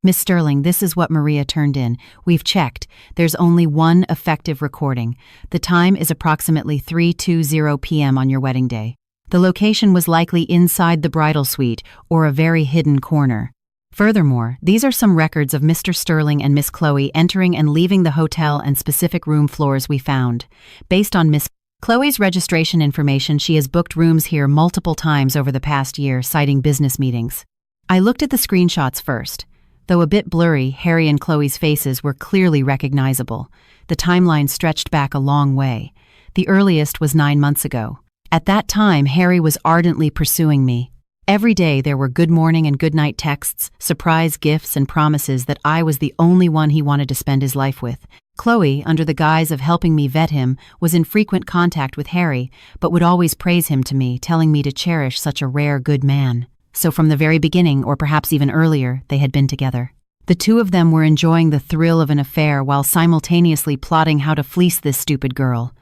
Miss Sterling, this is what Maria turned in. We've checked. There's only one effective recording. The time is approximately 3:20 p.m. on your wedding day. The location was likely inside the bridal suite or a very hidden corner. Furthermore, these are some records of Mr. Sterling and Miss Chloe entering and leaving the hotel and specific room floors we found. Based on Miss Chloe's registration information, she has booked rooms here multiple times over the past year, citing business meetings. I looked at the screenshots first. Though a bit blurry, Harry and Chloe's faces were clearly recognizable. The timeline stretched back a long way. The earliest was 9 months ago. At that time, Harry was ardently pursuing me. Every day there were good morning and good night texts, surprise gifts, and promises that I was the only one he wanted to spend his life with. Chloe, under the guise of helping me vet him, was in frequent contact with Harry, but would always praise him to me, telling me to cherish such a rare good man. So from the very beginning, or perhaps even earlier, they had been together. The two of them were enjoying the thrill of an affair while simultaneously plotting how to fleece this stupid girl.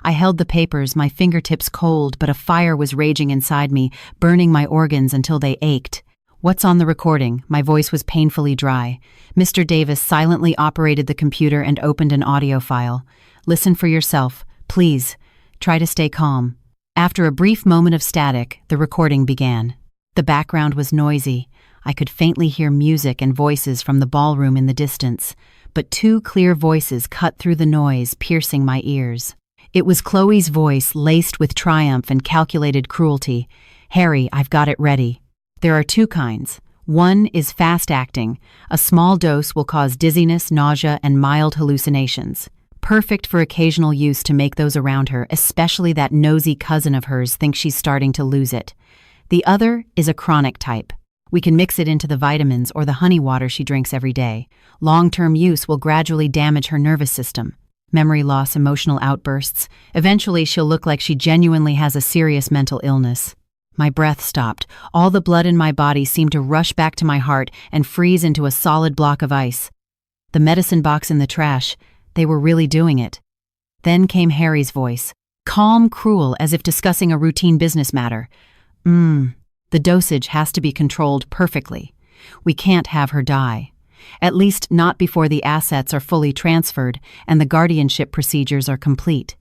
I held the papers, my fingertips cold, but a fire was raging inside me, burning my organs until they ached. What's on the recording? My voice was painfully dry. Mr. Davis silently operated the computer and opened an audio file. Listen for yourself. Please. Try to stay calm. After a brief moment of static, the recording began. The background was noisy. I could faintly hear music and voices from the ballroom in the distance, but two clear voices cut through the noise, piercing my ears. It was Chloe's voice, laced with triumph and calculated cruelty. Harry, I've got it ready. There are two kinds. One is fast-acting. A small dose will cause dizziness, nausea, and mild hallucinations. Perfect for occasional use to make those around her, especially that nosy cousin of hers, think she's starting to lose it. The other is a chronic type. We can mix it into the vitamins or the honey water she drinks every day. Long-term use will gradually damage her nervous system. Memory loss, emotional outbursts. Eventually, she'll look like she genuinely has a serious mental illness. My breath stopped. All the blood in my body seemed to rush back to my heart and freeze into a solid block of ice. The medicine box in the trash, they were really doing it. Then came Harry's voice, calm, cruel, as if discussing a routine business matter. The dosage has to be controlled perfectly. We can't have her die. At least not before the assets are fully transferred and the guardianship procedures are complete.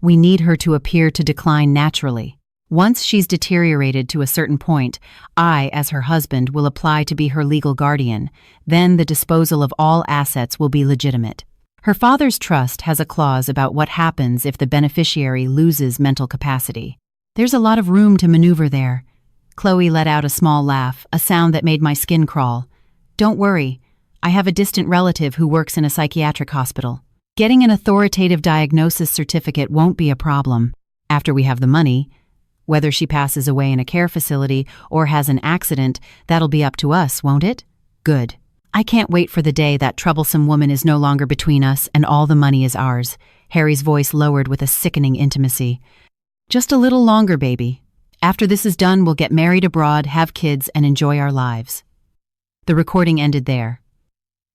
We need her to appear to decline naturally. Once she's deteriorated to a certain point, I, as her husband, will apply to be her legal guardian. Then the disposal of all assets will be legitimate. Her father's trust has a clause about what happens if the beneficiary loses mental capacity. There's a lot of room to maneuver there. Chloe let out a small laugh, a sound that made my skin crawl. Don't worry. I have a distant relative who works in a psychiatric hospital. Getting an authoritative diagnosis certificate won't be a problem. After we have the money, whether she passes away in a care facility or has an accident, that'll be up to us, won't it? Good. I can't wait for the day that troublesome woman is no longer between us and all the money is ours. Harry's voice lowered with a sickening intimacy. Just a little longer, baby. After this is done, we'll get married abroad, have kids, and enjoy our lives. The recording ended there.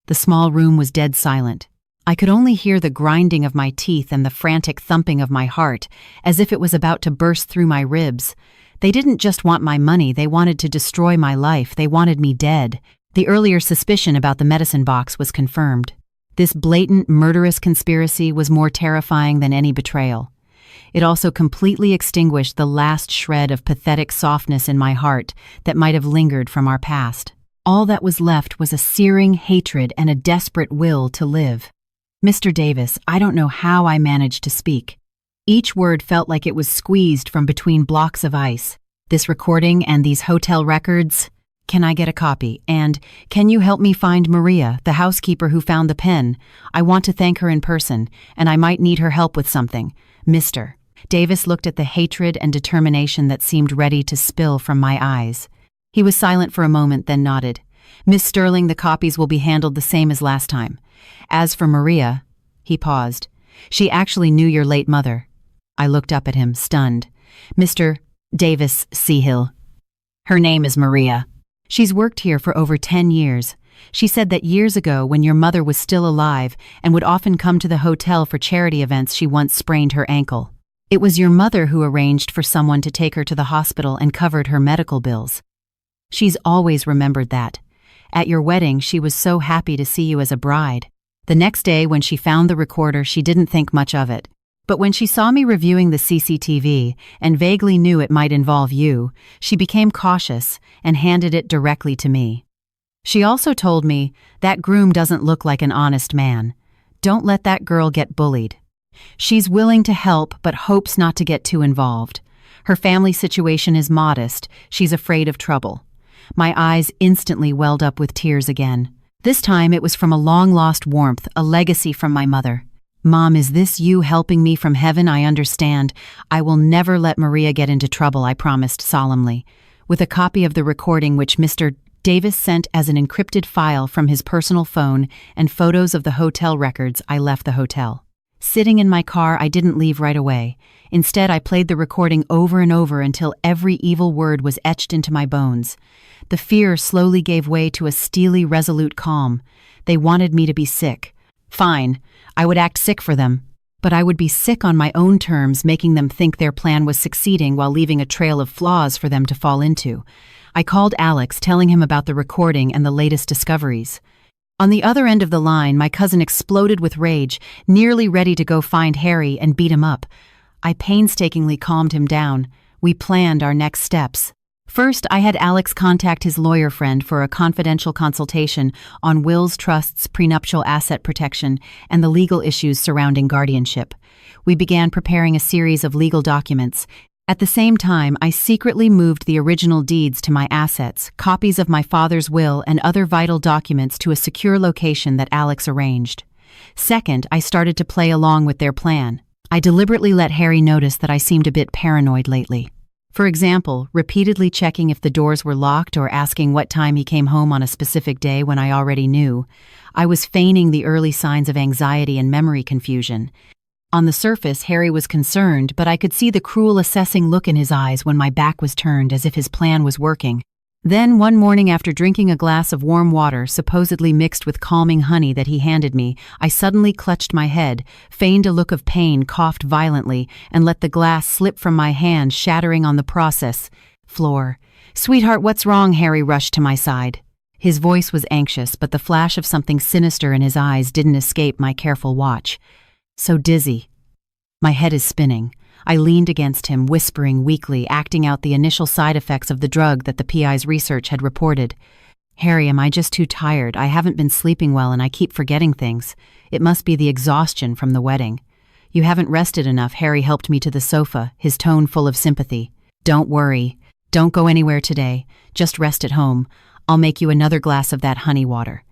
The small room was dead silent. I could only hear the grinding of my teeth and the frantic thumping of my heart, as if it was about to burst through my ribs. They didn't just want my money, they wanted to destroy my life, they wanted me dead. The earlier suspicion about the medicine box was confirmed. This blatant, murderous conspiracy was more terrifying than any betrayal. It also completely extinguished the last shred of pathetic softness in my heart that might have lingered from our past. All that was left was a searing hatred and a desperate will to live. Mr. Davis, I don't know how I managed to speak. Each word felt like it was squeezed from between blocks of ice. This recording and these hotel records, can I get a copy? And can you help me find Maria, the housekeeper who found the pen? I want to thank her in person, and I might need her help with something. Mr. Davis looked at the hatred and determination that seemed ready to spill from my eyes. He was silent for a moment, then nodded. Miss Sterling, the copies will be handled the same as last time. As for Maria, he paused. She actually knew your late mother. I looked up at him, stunned. Mr. Davis Seahill. Her name is Maria. She's worked here for over 10 years. She said that years ago, when your mother was still alive and would often come to the hotel for charity events, she once sprained her ankle. It was your mother who arranged for someone to take her to the hospital and covered her medical bills. She's always remembered that. At your wedding, she was so happy to see you as a bride. The next day, when she found the recorder, she didn't think much of it. But when she saw me reviewing the CCTV and vaguely knew it might involve you, she became cautious and handed it directly to me. She also told me, that groom doesn't look like an honest man. Don't let that girl get bullied. She's willing to help but hopes not to get too involved. Her family situation is modest. She's afraid of trouble. My eyes instantly welled up with tears again. This time it was from a long-lost warmth, a legacy from my mother. Mom, is this you helping me from heaven? I understand. I will never let Maria get into trouble, I promised solemnly. With a copy of the recording which Mr. Davis sent as an encrypted file from his personal phone and photos of the hotel records, I left the hotel. Sitting in my car, I didn't leave right away. Instead, I played the recording over and over until every evil word was etched into my bones. The fear slowly gave way to a steely, resolute calm. They wanted me to be sick. Fine, I would act sick for them. But I would be sick on my own terms, making them think their plan was succeeding while leaving a trail of flaws for them to fall into. I called Alex, telling him about the recording and the latest discoveries. On the other end of the line, my cousin exploded with rage, nearly ready to go find Harry and beat him up. I painstakingly calmed him down. We planned our next steps. First, I had Alex contact his lawyer friend for a confidential consultation on Will's Trust's prenuptial asset protection and the legal issues surrounding guardianship. We began preparing a series of legal documents. At the same time, I secretly moved the original deeds to my assets, copies of my father's will and other vital documents to a secure location that Alex arranged. Second, I started to play along with their plan. I deliberately let Harry notice that I seemed a bit paranoid lately. For example, repeatedly checking if the doors were locked or asking what time he came home on a specific day when I already knew. I was feigning the early signs of anxiety and memory confusion. On the surface, Harry was concerned, but I could see the cruel, assessing look in his eyes when my back was turned, as if his plan was working. Then, one morning after drinking a glass of warm water, supposedly mixed with calming honey that he handed me, I suddenly clutched my head, feigned a look of pain, coughed violently, and let the glass slip from my hand, shattering on the process floor. "Sweetheart, what's wrong?" Harry rushed to my side. His voice was anxious, but the flash of something sinister in his eyes didn't escape my careful watch. "So dizzy. My head is spinning." I leaned against him, whispering weakly, acting out the initial side effects of the drug that the PI's research had reported. "Harry, am I just too tired? I haven't been sleeping well and I keep forgetting things. It must be the exhaustion from the wedding." "You haven't rested enough." Harry helped me to the sofa, his tone full of sympathy. "Don't worry. Don't go anywhere today. Just rest at home. I'll make you another glass of that honey water."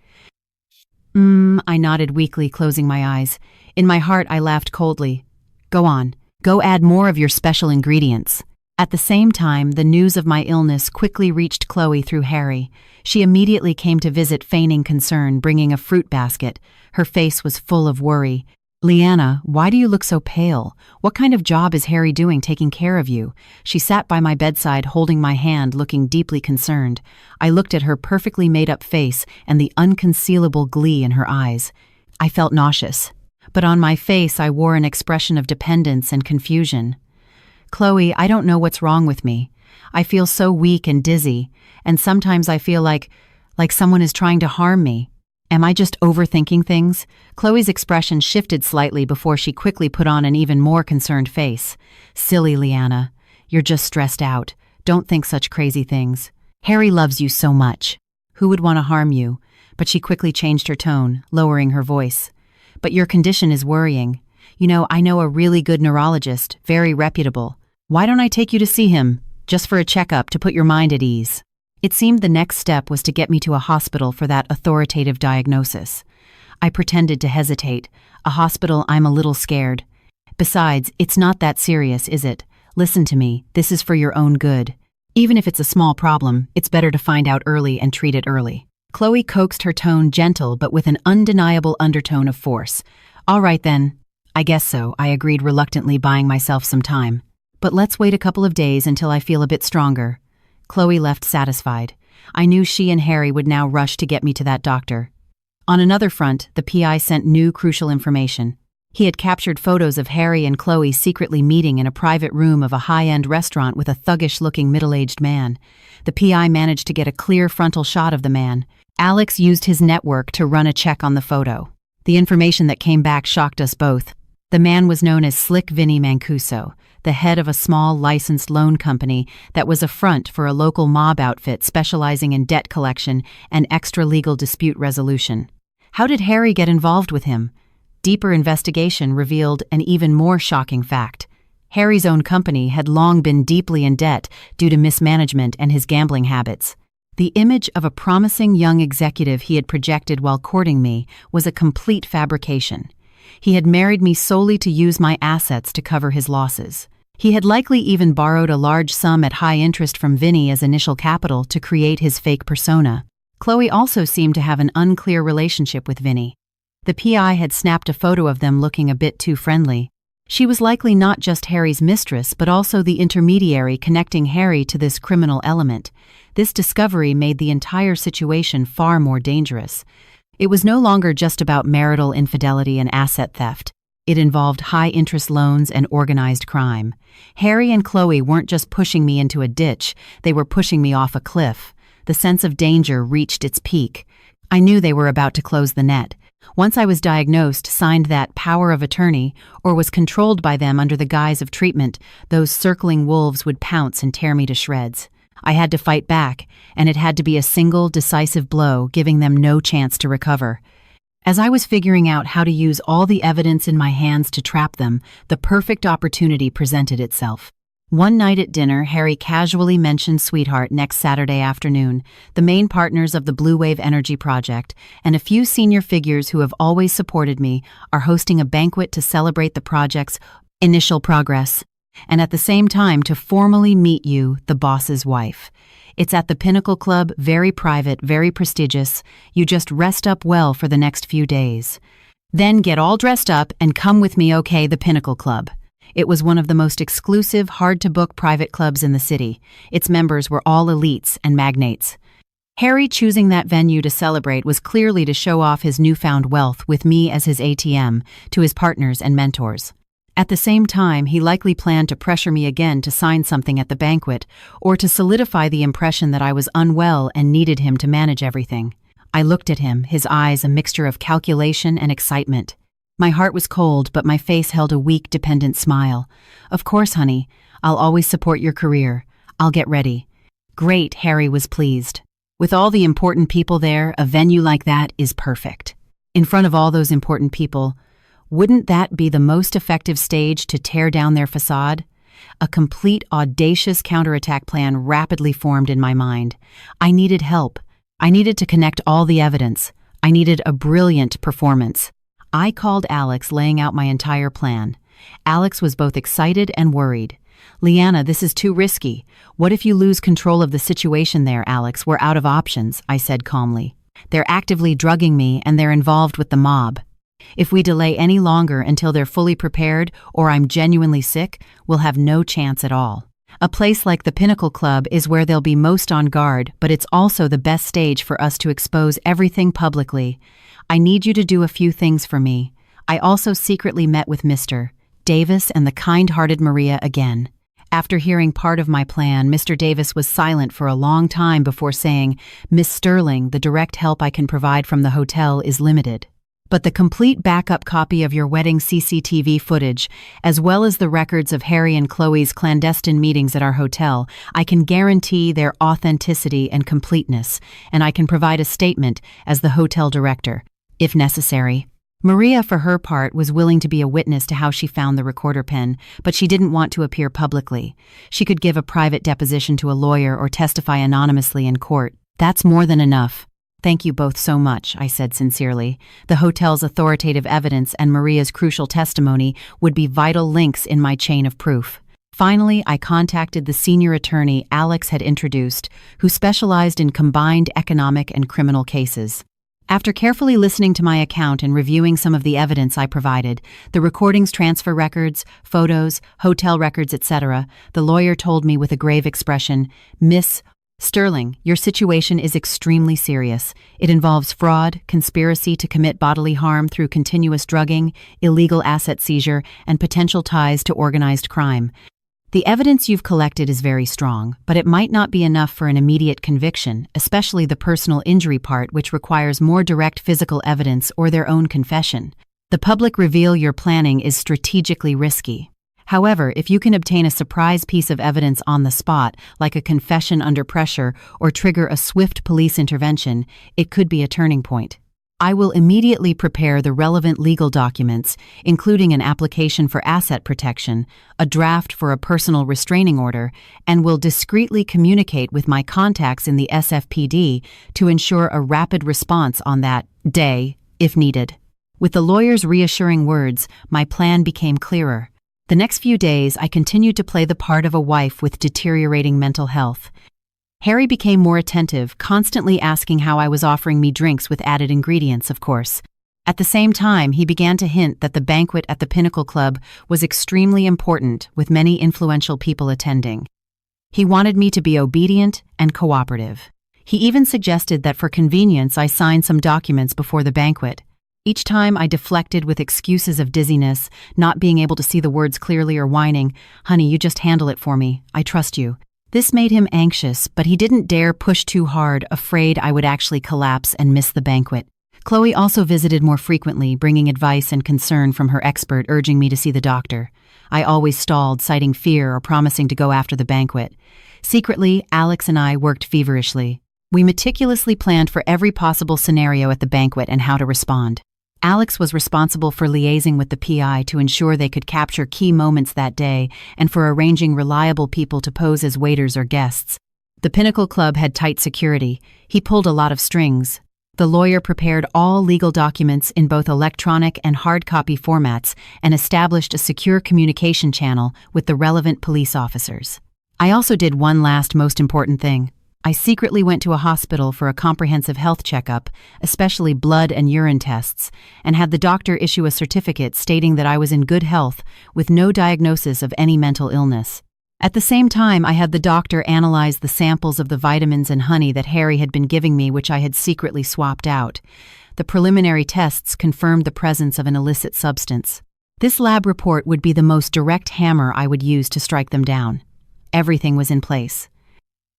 I nodded weakly, closing my eyes. In my heart, I laughed coldly. "Go on. Go add more of your special ingredients." At the same time, the news of my illness quickly reached Chloe through Harry. She immediately came to visit, feigning concern, bringing a fruit basket. Her face was full of worry. "Leanna, why do you look so pale? What kind of job is Harry doing taking care of you?" She sat by my bedside, holding my hand, looking deeply concerned. I looked at her perfectly made-up face and the unconcealable glee in her eyes. I felt nauseous, but on my face I wore an expression of dependence and confusion. "Chloe, I don't know what's wrong with me. I feel so weak and dizzy, and sometimes I feel like someone is trying to harm me. Am I just overthinking things?" Chloe's expression shifted slightly before she quickly put on an even more concerned face. "Silly Leanna, you're just stressed out. Don't think such crazy things. Harry loves you so much. Who would want to harm you?" But she quickly changed her tone, lowering her voice. "But your condition is worrying. You know, I know a really good neurologist, very reputable. Why don't I take you to see him, just for a checkup to put your mind at ease?" It seemed the next step was to get me to a hospital for that authoritative diagnosis. I pretended to hesitate. "A hospital? I'm a little scared. Besides, it's not that serious, is it? Listen to me, this is for your own good. Even if it's a small problem, it's better to find out early and treat it early." Chloe coaxed, her tone gentle but with an undeniable undertone of force. "All right then. I guess so," I agreed reluctantly, buying myself some time. "But let's wait a couple of days until I feel a bit stronger." Chloe left satisfied. I knew she and Harry would now rush to get me to that doctor. On another front, the PI sent new crucial information. He had captured photos of Harry and Chloe secretly meeting in a private room of a high-end restaurant with a thuggish-looking middle-aged man. The PI managed to get a clear frontal shot of the man. Alex used his network to run a check on the photo. The information that came back shocked us both. The man was known as Slick Vinny Mancuso, the head of a small licensed loan company that was a front for a local mob outfit specializing in debt collection and extra-legal dispute resolution. How did Harry get involved with him? Deeper investigation revealed an even more shocking fact. Harry's own company had long been deeply in debt due to mismanagement and his gambling habits. The image of a promising young executive he had projected while courting me was a complete fabrication. He had married me solely to use my assets to cover his losses. He had likely even borrowed a large sum at high interest from Vinny as initial capital to create his fake persona. Chloe also seemed to have an unclear relationship with Vinny. The PI had snapped a photo of them looking a bit too friendly. She was likely not just Harry's mistress, but also the intermediary connecting Harry to this criminal element. This discovery made the entire situation far more dangerous. It was no longer just about marital infidelity and asset theft. It involved high-interest loans and organized crime. Harry and Chloe weren't just pushing me into a ditch, they were pushing me off a cliff. The sense of danger reached its peak. I knew they were about to close the net. Once I was diagnosed, signed that power of attorney, or was controlled by them under the guise of treatment, those circling wolves would pounce and tear me to shreds. I had to fight back, and it had to be a single, decisive blow, giving them no chance to recover. As I was figuring out how to use all the evidence in my hands to trap them, the perfect opportunity presented itself. One night at dinner, Harry casually mentioned Sweetheart next Saturday afternoon, the main partners of the Blue Wave Energy Project, and a few senior figures who have always supported me are hosting a banquet to celebrate the project's initial progress, and at the same time to formally meet you, the boss's wife. It's at the Pinnacle Club, very private, very prestigious. You just rest up well for the next few days. Then get all dressed up and come with me, okay, the Pinnacle Club. It was one of the most exclusive, hard-to-book private clubs in the city. Its members were all elites and magnates. Harry choosing that venue to celebrate was clearly to show off his newfound wealth with me as his ATM to his partners and mentors. At the same time, he likely planned to pressure me again to sign something at the banquet, or to solidify the impression that I was unwell and needed him to manage everything. I looked at him, his eyes a mixture of calculation and excitement. My heart was cold, but my face held a weak, dependent smile. Of course, honey. I'll always support your career. I'll get ready. Great, Harry was pleased. With all the important people there, a venue like that is perfect. In front of all those important people, wouldn't that be the most effective stage to tear down their facade? A complete, audacious counterattack plan rapidly formed in my mind. I needed help. I needed to connect all the evidence. I needed a brilliant performance. I called Alex, laying out my entire plan. Alex was both excited and worried. Liana, this is too risky. What if you lose control of the situation there, Alex? We're out of options, I said calmly. They're actively drugging me and they're involved with the mob. If we delay any longer until they're fully prepared or I'm genuinely sick, we'll have no chance at all. A place like the Pinnacle Club is where they'll be most on guard, but it's also the best stage for us to expose everything publicly. I need you to do a few things for me. I also secretly met with Mr. Davis and the kind-hearted Maria again. After hearing part of my plan, Mr. Davis was silent for a long time before saying, Miss Sterling, the direct help I can provide from the hotel is limited. But the complete backup copy of your wedding CCTV footage, as well as the records of Harry and Chloe's clandestine meetings at our hotel, I can guarantee their authenticity and completeness, and I can provide a statement as the hotel director, if necessary. Maria, for her part, was willing to be a witness to how she found the recorder pen, but she didn't want to appear publicly. She could give a private deposition to a lawyer or testify anonymously in court. That's more than enough. Thank you both so much, I said sincerely. The hotel's authoritative evidence and Maria's crucial testimony would be vital links in my chain of proof. Finally, I contacted the senior attorney Alex had introduced, who specialized in combined economic and criminal cases. After carefully listening to my account and reviewing some of the evidence I provided, the recordings, transfer records, photos, hotel records, etc., the lawyer told me with a grave expression, Miss Sterling, your situation is extremely serious. It involves fraud, conspiracy to commit bodily harm through continuous drugging, illegal asset seizure, and potential ties to organized crime. The evidence you've collected is very strong, but it might not be enough for an immediate conviction, especially the personal injury part, which requires more direct physical evidence or their own confession. The public reveal you're planning is strategically risky. However, if you can obtain a surprise piece of evidence on the spot, like a confession under pressure, or trigger a swift police intervention, it could be a turning point. I will immediately prepare the relevant legal documents, including an application for asset protection, a draft for a personal restraining order, and will discreetly communicate with my contacts in the SFPD to ensure a rapid response on that day, if needed. With the lawyer's reassuring words, my plan became clearer. The next few days, I continued to play the part of a wife with deteriorating mental health. Harry became more attentive, constantly asking how I was offering me drinks with added ingredients, of course. At the same time, he began to hint that the banquet at the Pinnacle Club was extremely important, with many influential people attending. He wanted me to be obedient and cooperative. He even suggested that for convenience I sign some documents before the banquet. Each time I deflected with excuses of dizziness, not being able to see the words clearly or whining, "Honey, you just handle it for me. I trust you." This made him anxious, but he didn't dare push too hard, afraid I would actually collapse and miss the banquet. Chloe also visited more frequently, bringing advice and concern from her expert, urging me to see the doctor. I always stalled, citing fear or promising to go after the banquet. Secretly, Alex and I worked feverishly. We meticulously planned for every possible scenario at the banquet and how to respond. Alex was responsible for liaising with the PI to ensure they could capture key moments that day and for arranging reliable people to pose as waiters or guests. The Pinnacle Club had tight security. He pulled a lot of strings. The lawyer prepared all legal documents in both electronic and hard copy formats and established a secure communication channel with the relevant police officers. I also did one last most important thing. I secretly went to a hospital for a comprehensive health checkup, especially blood and urine tests, and had the doctor issue a certificate stating that I was in good health with no diagnosis of any mental illness. At the same time, I had the doctor analyze the samples of the vitamins and honey that Harry had been giving me, which I had secretly swapped out. The preliminary tests confirmed the presence of an illicit substance. This lab report would be the most direct hammer I would use to strike them down. Everything was in place.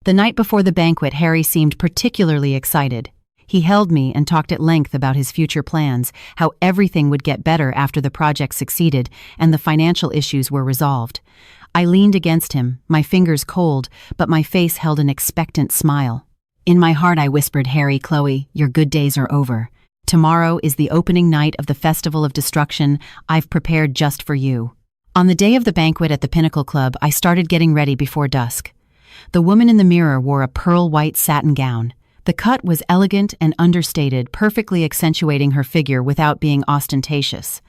The night before the banquet, Harry seemed particularly excited. He held me and talked at length about his future plans, how everything would get better after the project succeeded and the financial issues were resolved. I leaned against him, my fingers cold, but my face held an expectant smile. In my heart I whispered, "Harry, Chloe, your good days are over. Tomorrow is the opening night of the Festival of Destruction I've prepared just for you." On the day of the banquet at the Pinnacle Club, I started getting ready before dusk. The woman in the mirror wore a pearl-white satin gown. The cut was elegant and understated, perfectly accentuating her figure without being ostentatious.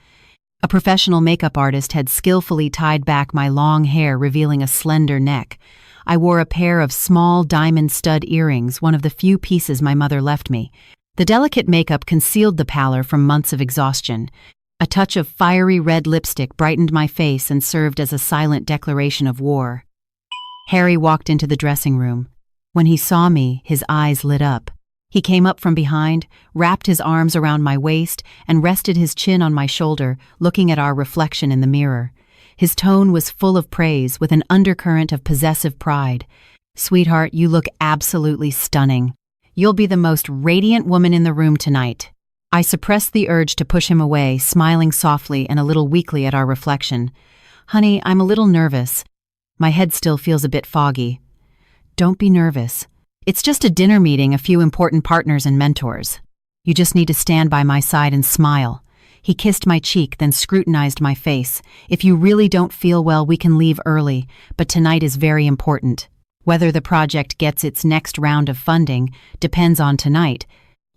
A professional makeup artist had skillfully tied back my long hair, revealing a slender neck. I wore a pair of small diamond stud earrings, one of the few pieces my mother left me. The delicate makeup concealed the pallor from months of exhaustion. A touch of fiery red lipstick brightened my face and served as a silent declaration of war. Harry walked into the dressing room. When he saw me, his eyes lit up. He came up from behind, wrapped his arms around my waist, and rested his chin on my shoulder, looking at our reflection in the mirror. His tone was full of praise, with an undercurrent of possessive pride. "Sweetheart, you look absolutely stunning. You'll be the most radiant woman in the room tonight." I suppressed the urge to push him away, smiling softly and a little weakly at our reflection. "Honey, I'm a little nervous. My head still feels a bit foggy." "Don't be nervous. It's just a dinner meeting, a few important partners and mentors. You just need to stand by my side and smile." He kissed my cheek, then scrutinized my face. "If you really don't feel well, we can leave early, but tonight is very important. Whether the project gets its next round of funding depends on tonight.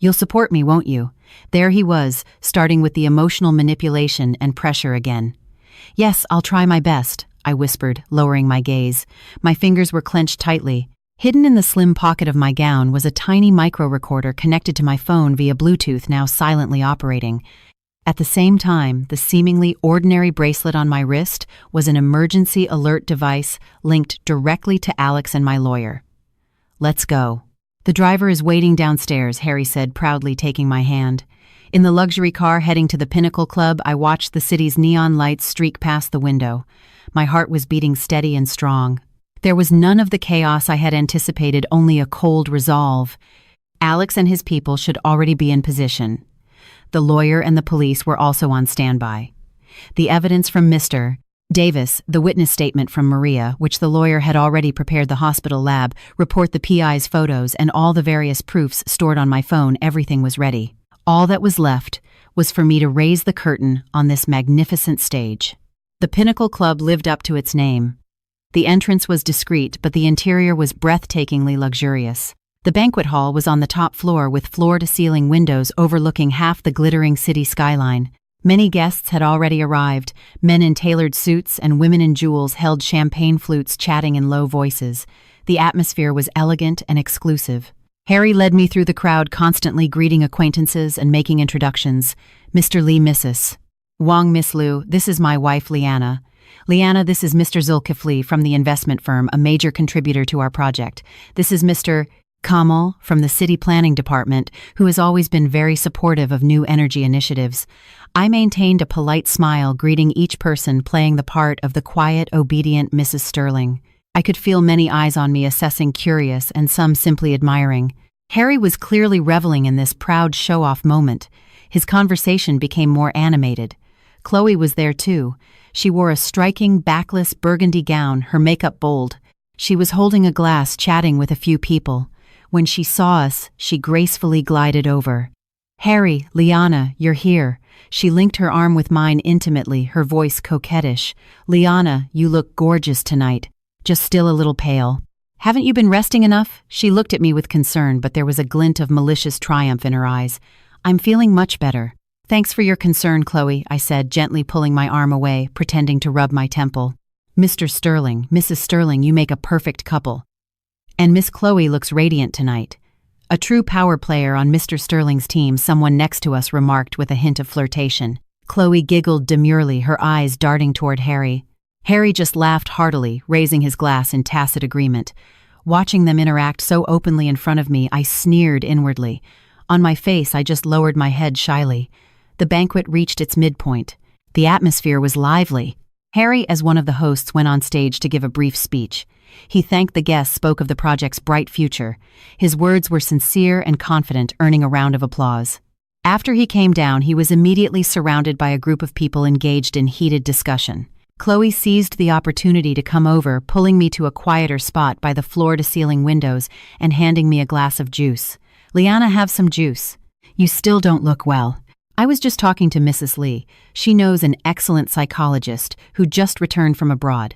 You'll support me, won't you?" There he was, starting with the emotional manipulation and pressure again. "Yes, I'll try my best," I whispered, lowering my gaze. My fingers were clenched tightly. Hidden in the slim pocket of my gown was a tiny micro-recorder connected to my phone via Bluetooth, now silently operating. At the same time, the seemingly ordinary bracelet on my wrist was an emergency alert device linked directly to Alex and my lawyer. Let's go. The driver is waiting downstairs, Harry said, proudly taking my hand. In the luxury car heading to the Pinnacle Club, I watched the city's neon lights streak past the window. My heart was beating steady and strong. There was none of the chaos I had anticipated, only a cold resolve. Alex and his people should already be in position. The lawyer and the police were also on standby. The evidence from Mr. Davis, the witness statement from Maria, which the lawyer had already prepared the hospital lab, report the PI's photos, and all the various proofs stored on my phone, everything was ready. All that was left was for me to raise the curtain on this magnificent stage. The Pinnacle Club lived up to its name. The entrance was discreet, but the interior was breathtakingly luxurious. The banquet hall was on the top floor with floor-to-ceiling windows overlooking half the glittering city skyline. Many guests had already arrived. Men in tailored suits and women in jewels held champagne flutes, chatting in low voices. The atmosphere was elegant and exclusive. Harry led me through the crowd, constantly greeting acquaintances and making introductions. Mr. Lee, Mrs. Wong, Miss Liu, this is my wife, Liana. Liana, this is Mr. Zulkifli from the investment firm, a major contributor to our project. This is Mr. Kamal from the city planning department, who has always been very supportive of new energy initiatives. I maintained a polite smile, greeting each person, playing the part of the quiet, obedient Mrs. Sterling. I could feel many eyes on me, assessing, curious, and some simply admiring. Harry was clearly reveling in this proud show-off moment. His conversation became more animated. Chloe was there too. She wore a striking, backless burgundy gown, her makeup bold. She was holding a glass, chatting with a few people. When she saw us, she gracefully glided over. Harry, Liana, you're here. She linked her arm with mine intimately, her voice coquettish. Liana, you look gorgeous tonight. Just still a little pale. Haven't you been resting enough? She looked at me with concern, but there was a glint of malicious triumph in her eyes. I'm feeling much better. Thanks for your concern, Chloe, I said, gently pulling my arm away, pretending to rub my temple. Mr. Sterling, Mrs. Sterling, you make a perfect couple. And Miss Chloe looks radiant tonight. A true power player on Mr. Sterling's team, someone next to us remarked with a hint of flirtation. Chloe giggled demurely, her eyes darting toward Harry. Harry just laughed heartily, raising his glass in tacit agreement. Watching them interact so openly in front of me, I sneered inwardly. On my face, I just lowered my head shyly. The banquet reached its midpoint. The atmosphere was lively. Harry, as one of the hosts, went on stage to give a brief speech. He thanked the guests, spoke of the project's bright future. His words were sincere and confident, earning a round of applause. After he came down, he was immediately surrounded by a group of people engaged in heated discussion. Chloe seized the opportunity to come over, pulling me to a quieter spot by the floor-to-ceiling windows and handing me a glass of juice. Liana, have some juice. You still don't look well. I was just talking to Mrs. Lee. She knows an excellent psychologist who just returned from abroad.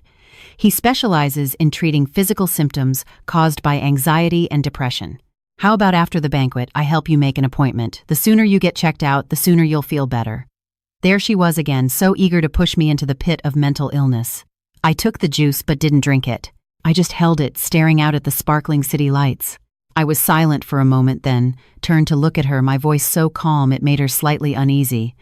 He specializes in treating physical symptoms caused by anxiety and depression. How about after the banquet, I help you make an appointment? The sooner you get checked out, the sooner you'll feel better. There she was again, so eager to push me into the pit of mental illness. I took the juice but didn't drink it. I just held it, staring out at the sparkling city lights. I was silent for a moment, then turned to look at her, my voice so calm it made her slightly uneasy.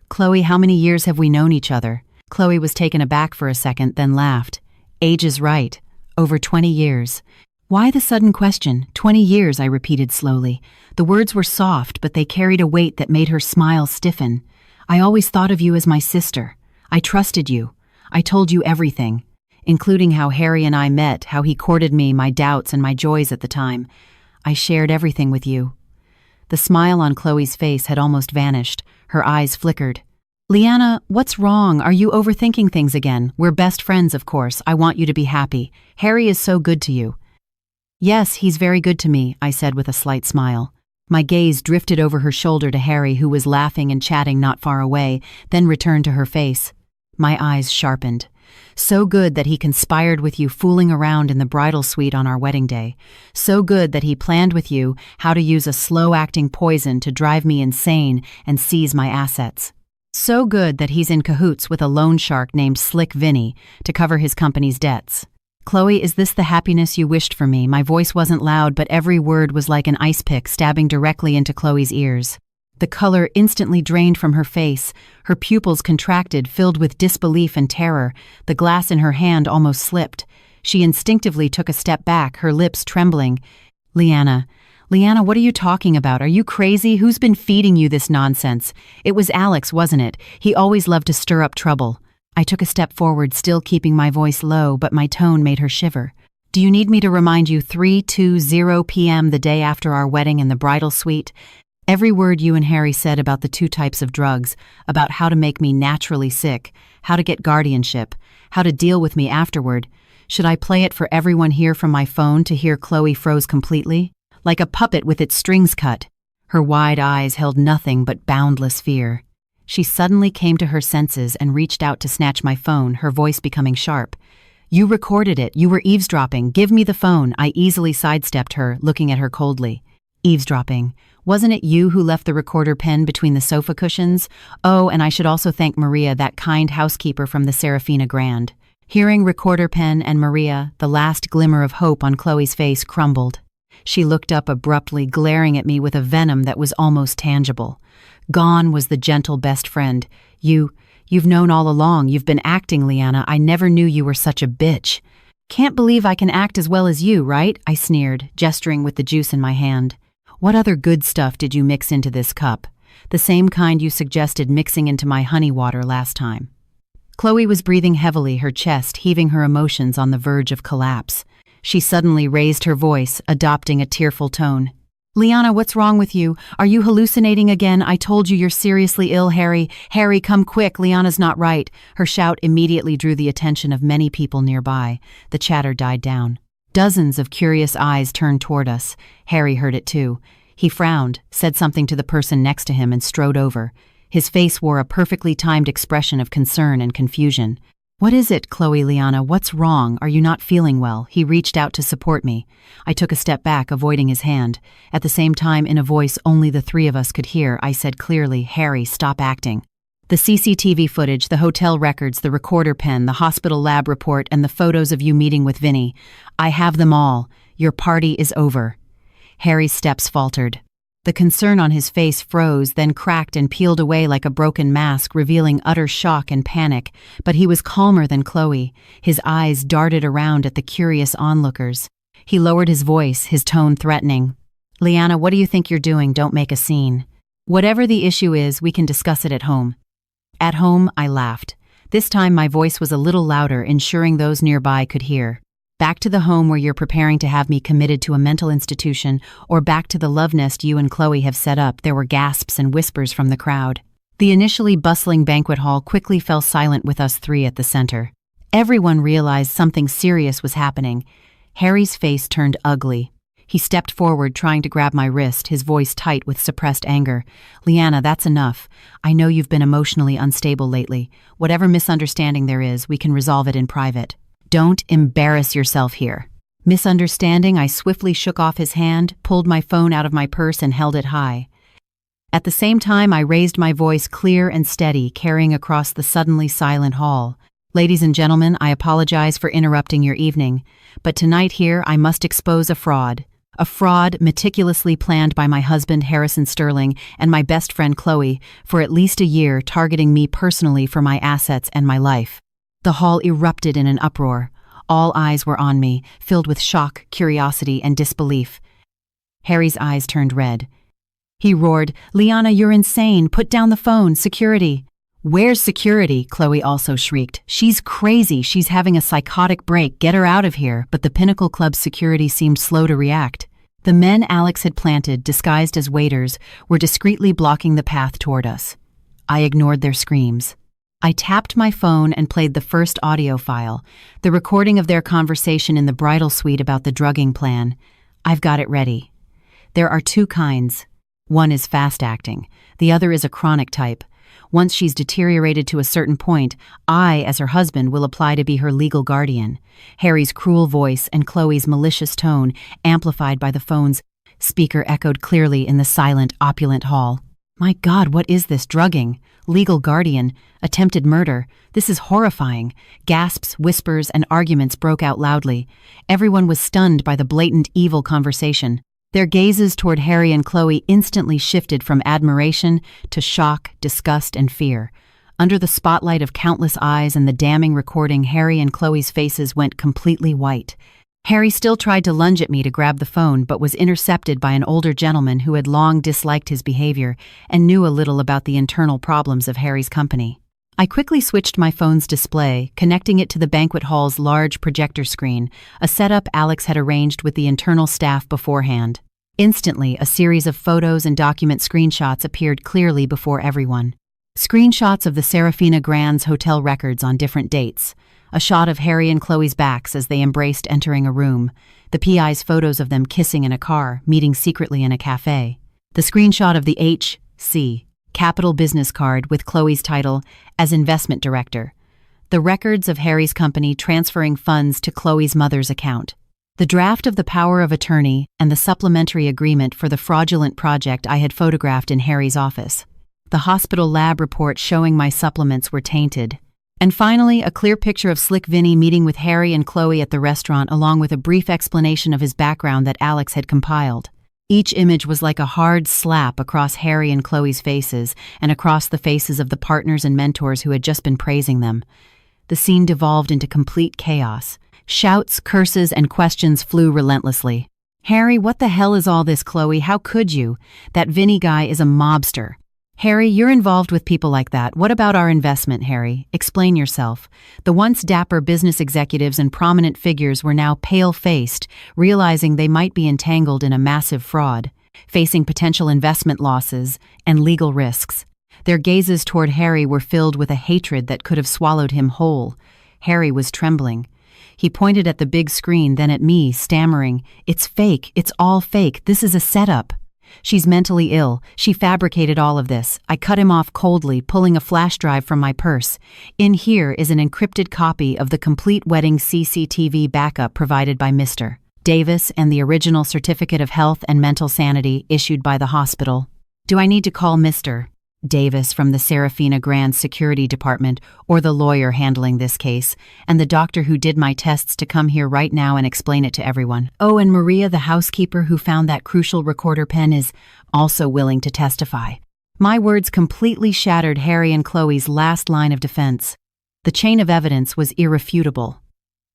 Chloe, how many years have we known each other? Chloe was taken aback for a second, then laughed. Age is right. Over 20 years. Why the sudden question? 20 years, I repeated slowly. The words were soft, but they carried a weight that made her smile stiffen. I always thought of you as my sister. I trusted you. I told you everything, including how Harry and I met, how he courted me, my doubts and my joys at the time. I shared everything with you. The smile on Chloe's face had almost vanished. Her eyes flickered. Liana, what's wrong? Are you overthinking things again? We're best friends, of course. I want you to be happy. Harry is so good to you. Yes, he's very good to me, I said with a slight smile. My gaze drifted over her shoulder to Harry, who was laughing and chatting not far away, then returned to her face. My eyes sharpened. So good that he conspired with you, fooling around in the bridal suite on our wedding day. So good that he planned with you how to use a slow-acting poison to drive me insane and seize my assets. So good that he's in cahoots with a loan shark named Slick Vinny to cover his company's debts. Chloe, is this the happiness you wished for me? My voice wasn't loud, but every word was like an ice pick stabbing directly into Chloe's ears. The color instantly drained from her face. Her pupils contracted, filled with disbelief and terror. The glass in her hand almost slipped. She instinctively took a step back, her lips trembling. Leanna. Leanna, what are you talking about? Are you crazy? Who's been feeding you this nonsense? It was Alex, wasn't it? He always loved to stir up trouble. I took a step forward, still keeping my voice low, but my tone made her shiver. Do you need me to remind you 3:20 p.m. the day after our wedding in the bridal suite? Every word you and Harry said about the two types of drugs, about how to make me naturally sick, how to get guardianship, how to deal with me afterward. Should I play it for everyone here from my phone to hear? Chloe froze completely, like a puppet with its strings cut. Her wide eyes held nothing but boundless fear. She suddenly came to her senses and reached out to snatch my phone, her voice becoming sharp. You recorded it. You were eavesdropping. Give me the phone. I easily sidestepped her, looking at her coldly. Eavesdropping. Wasn't it you who left the recorder pen between the sofa cushions? Oh, and I should also thank Maria, that kind housekeeper from the Serafina Grand. Hearing recorder pen and Maria, the last glimmer of hope on Chloe's face crumbled. She looked up abruptly, glaring at me with a venom that was almost tangible. Gone was the gentle best friend. You've known all along. You've been acting, Leanna. I never knew you were such a bitch. Can't believe I can act as well as you, right? I sneered, gesturing with the juice in my hand. What other good stuff did you mix into this cup? The same kind you suggested mixing into my honey water last time. Chloe was breathing heavily, her chest heaving, her emotions on the verge of collapse. She suddenly raised her voice, adopting a tearful tone. Leanna, what's wrong with you? Are you hallucinating again? I told you you're seriously ill, Harry. Harry, come quick. Leanna's not right. Her shout immediately drew the attention of many people nearby. The chatter died down. Dozens of curious eyes turned toward us. Harry heard it too. He frowned, said something to the person next to him, and strode over. His face wore a perfectly timed expression of concern and confusion. What is it, Chloe? Leanna, what's wrong? Are you not feeling well? He reached out to support me. I took a step back, avoiding his hand. At the same time, in a voice only the three of us could hear, I said clearly, Harry, stop acting. The CCTV footage, the hotel records, the recorder pen, the hospital lab report, and the photos of you meeting with Vinny. I have them all. Your party is over. Harry's steps faltered. The concern on his face froze, then cracked and peeled away like a broken mask, revealing utter shock and panic. But he was calmer than Chloe. His eyes darted around at the curious onlookers. He lowered his voice, his tone threatening. Leanna, what do you think you're doing? Don't make a scene. Whatever the issue is, we can discuss it at home. At home, I laughed. This time my voice was a little louder, ensuring those nearby could hear. Back to the home where you're preparing to have me committed to a mental institution, or back to the love nest you and Chloe have set up. There were gasps and whispers from the crowd. The initially bustling banquet hall quickly fell silent with us three at the center. Everyone realized something serious was happening. Harry's face turned ugly. He stepped forward, trying to grab my wrist, his voice tight with suppressed anger. Leanna, that's enough. I know you've been emotionally unstable lately. Whatever misunderstanding there is, we can resolve it in private. Don't embarrass yourself here. Misunderstanding, I swiftly shook off his hand, pulled my phone out of my purse and held it high. At the same time, I raised my voice clear and steady, carrying across the suddenly silent hall. Ladies and gentlemen, I apologize for interrupting your evening, but tonight here I must expose a fraud. A fraud meticulously planned by my husband Harrison Sterling and my best friend Chloe for at least a year, targeting me personally for my assets and my life. The hall erupted in an uproar. All eyes were on me, filled with shock, curiosity, and disbelief. Harry's eyes turned red. He roared, Leanna, you're insane. Put down the phone. Security. Where's security? Chloe also shrieked. She's crazy. She's having a psychotic break. Get her out of here. But the Pinnacle Club's security seemed slow to react. The men Alex had planted, disguised as waiters, were discreetly blocking the path toward us. I ignored their screams. I tapped my phone and played the first audio file, the recording of their conversation in the bridal suite about the drugging plan. I've got it ready. There are two kinds. One is fast acting. The other is a chronic type. Once she's deteriorated to a certain point, I, as her husband, will apply to be her legal guardian. Harry's cruel voice and Chloe's malicious tone, amplified by the phone's speaker, echoed clearly in the silent, opulent hall. My God, what is this? Drugging? Legal guardian? Attempted murder? This is horrifying. Gasps, whispers, and arguments broke out loudly. Everyone was stunned by the blatant, evil conversation. Their gazes toward Harry and Chloe instantly shifted from admiration to shock, disgust, and fear. Under the spotlight of countless eyes and the damning recording, Harry and Chloe's faces went completely white. Harry still tried to lunge at me to grab the phone but was intercepted by an older gentleman who had long disliked his behavior and knew a little about the internal problems of Harry's company. I quickly switched my phone's display, connecting it to the banquet hall's large projector screen, a setup Alex had arranged with the internal staff beforehand. Instantly, a series of photos and document screenshots appeared clearly before everyone. Screenshots of the Serafina Grand's hotel records on different dates. A shot of Harry and Chloe's backs as they embraced entering a room. The PI's photos of them kissing in a car, meeting secretly in a cafe. The screenshot of the H.C. Capital business card with Chloe's title as investment director. The records of Harry's company transferring funds to Chloe's mother's account. The draft of the power of attorney and the supplementary agreement for the fraudulent project I had photographed in Harry's office. The hospital lab report showing my supplements were tainted. And finally, a clear picture of Slick Vinny meeting with Harry and Chloe at the restaurant along with a brief explanation of his background that Alex had compiled. Each image was like a hard slap across Harry and Chloe's faces and across the faces of the partners and mentors who had just been praising them. The scene devolved into complete chaos. Shouts, curses, and questions flew relentlessly. "Harry, what the hell is all this, Chloe? How could you? That Vinny guy is a mobster. Harry, you're involved with people like that. What about our investment, Harry? Explain yourself." The once dapper business executives and prominent figures were now pale-faced, realizing they might be entangled in a massive fraud, facing potential investment losses and legal risks. Their gazes toward Harry were filled with a hatred that could have swallowed him whole. Harry was trembling. He pointed at the big screen, then at me, stammering, "It's fake. It's all fake. This is a setup. She's mentally ill. She fabricated all of this." I cut him off coldly, pulling a flash drive from my purse. "In here is an encrypted copy of the complete wedding CCTV backup provided by Mr. Davis and the original certificate of health and mental sanity issued by the hospital. Do I need to call Mr. Davis from the Serafina Grand Security Department or the lawyer handling this case, and the doctor who did my tests to come here right now and explain it to everyone? Oh, and Maria, the housekeeper who found that crucial recorder pen, is also willing to testify." My words completely shattered Harry and Chloe's last line of defense. The chain of evidence was irrefutable.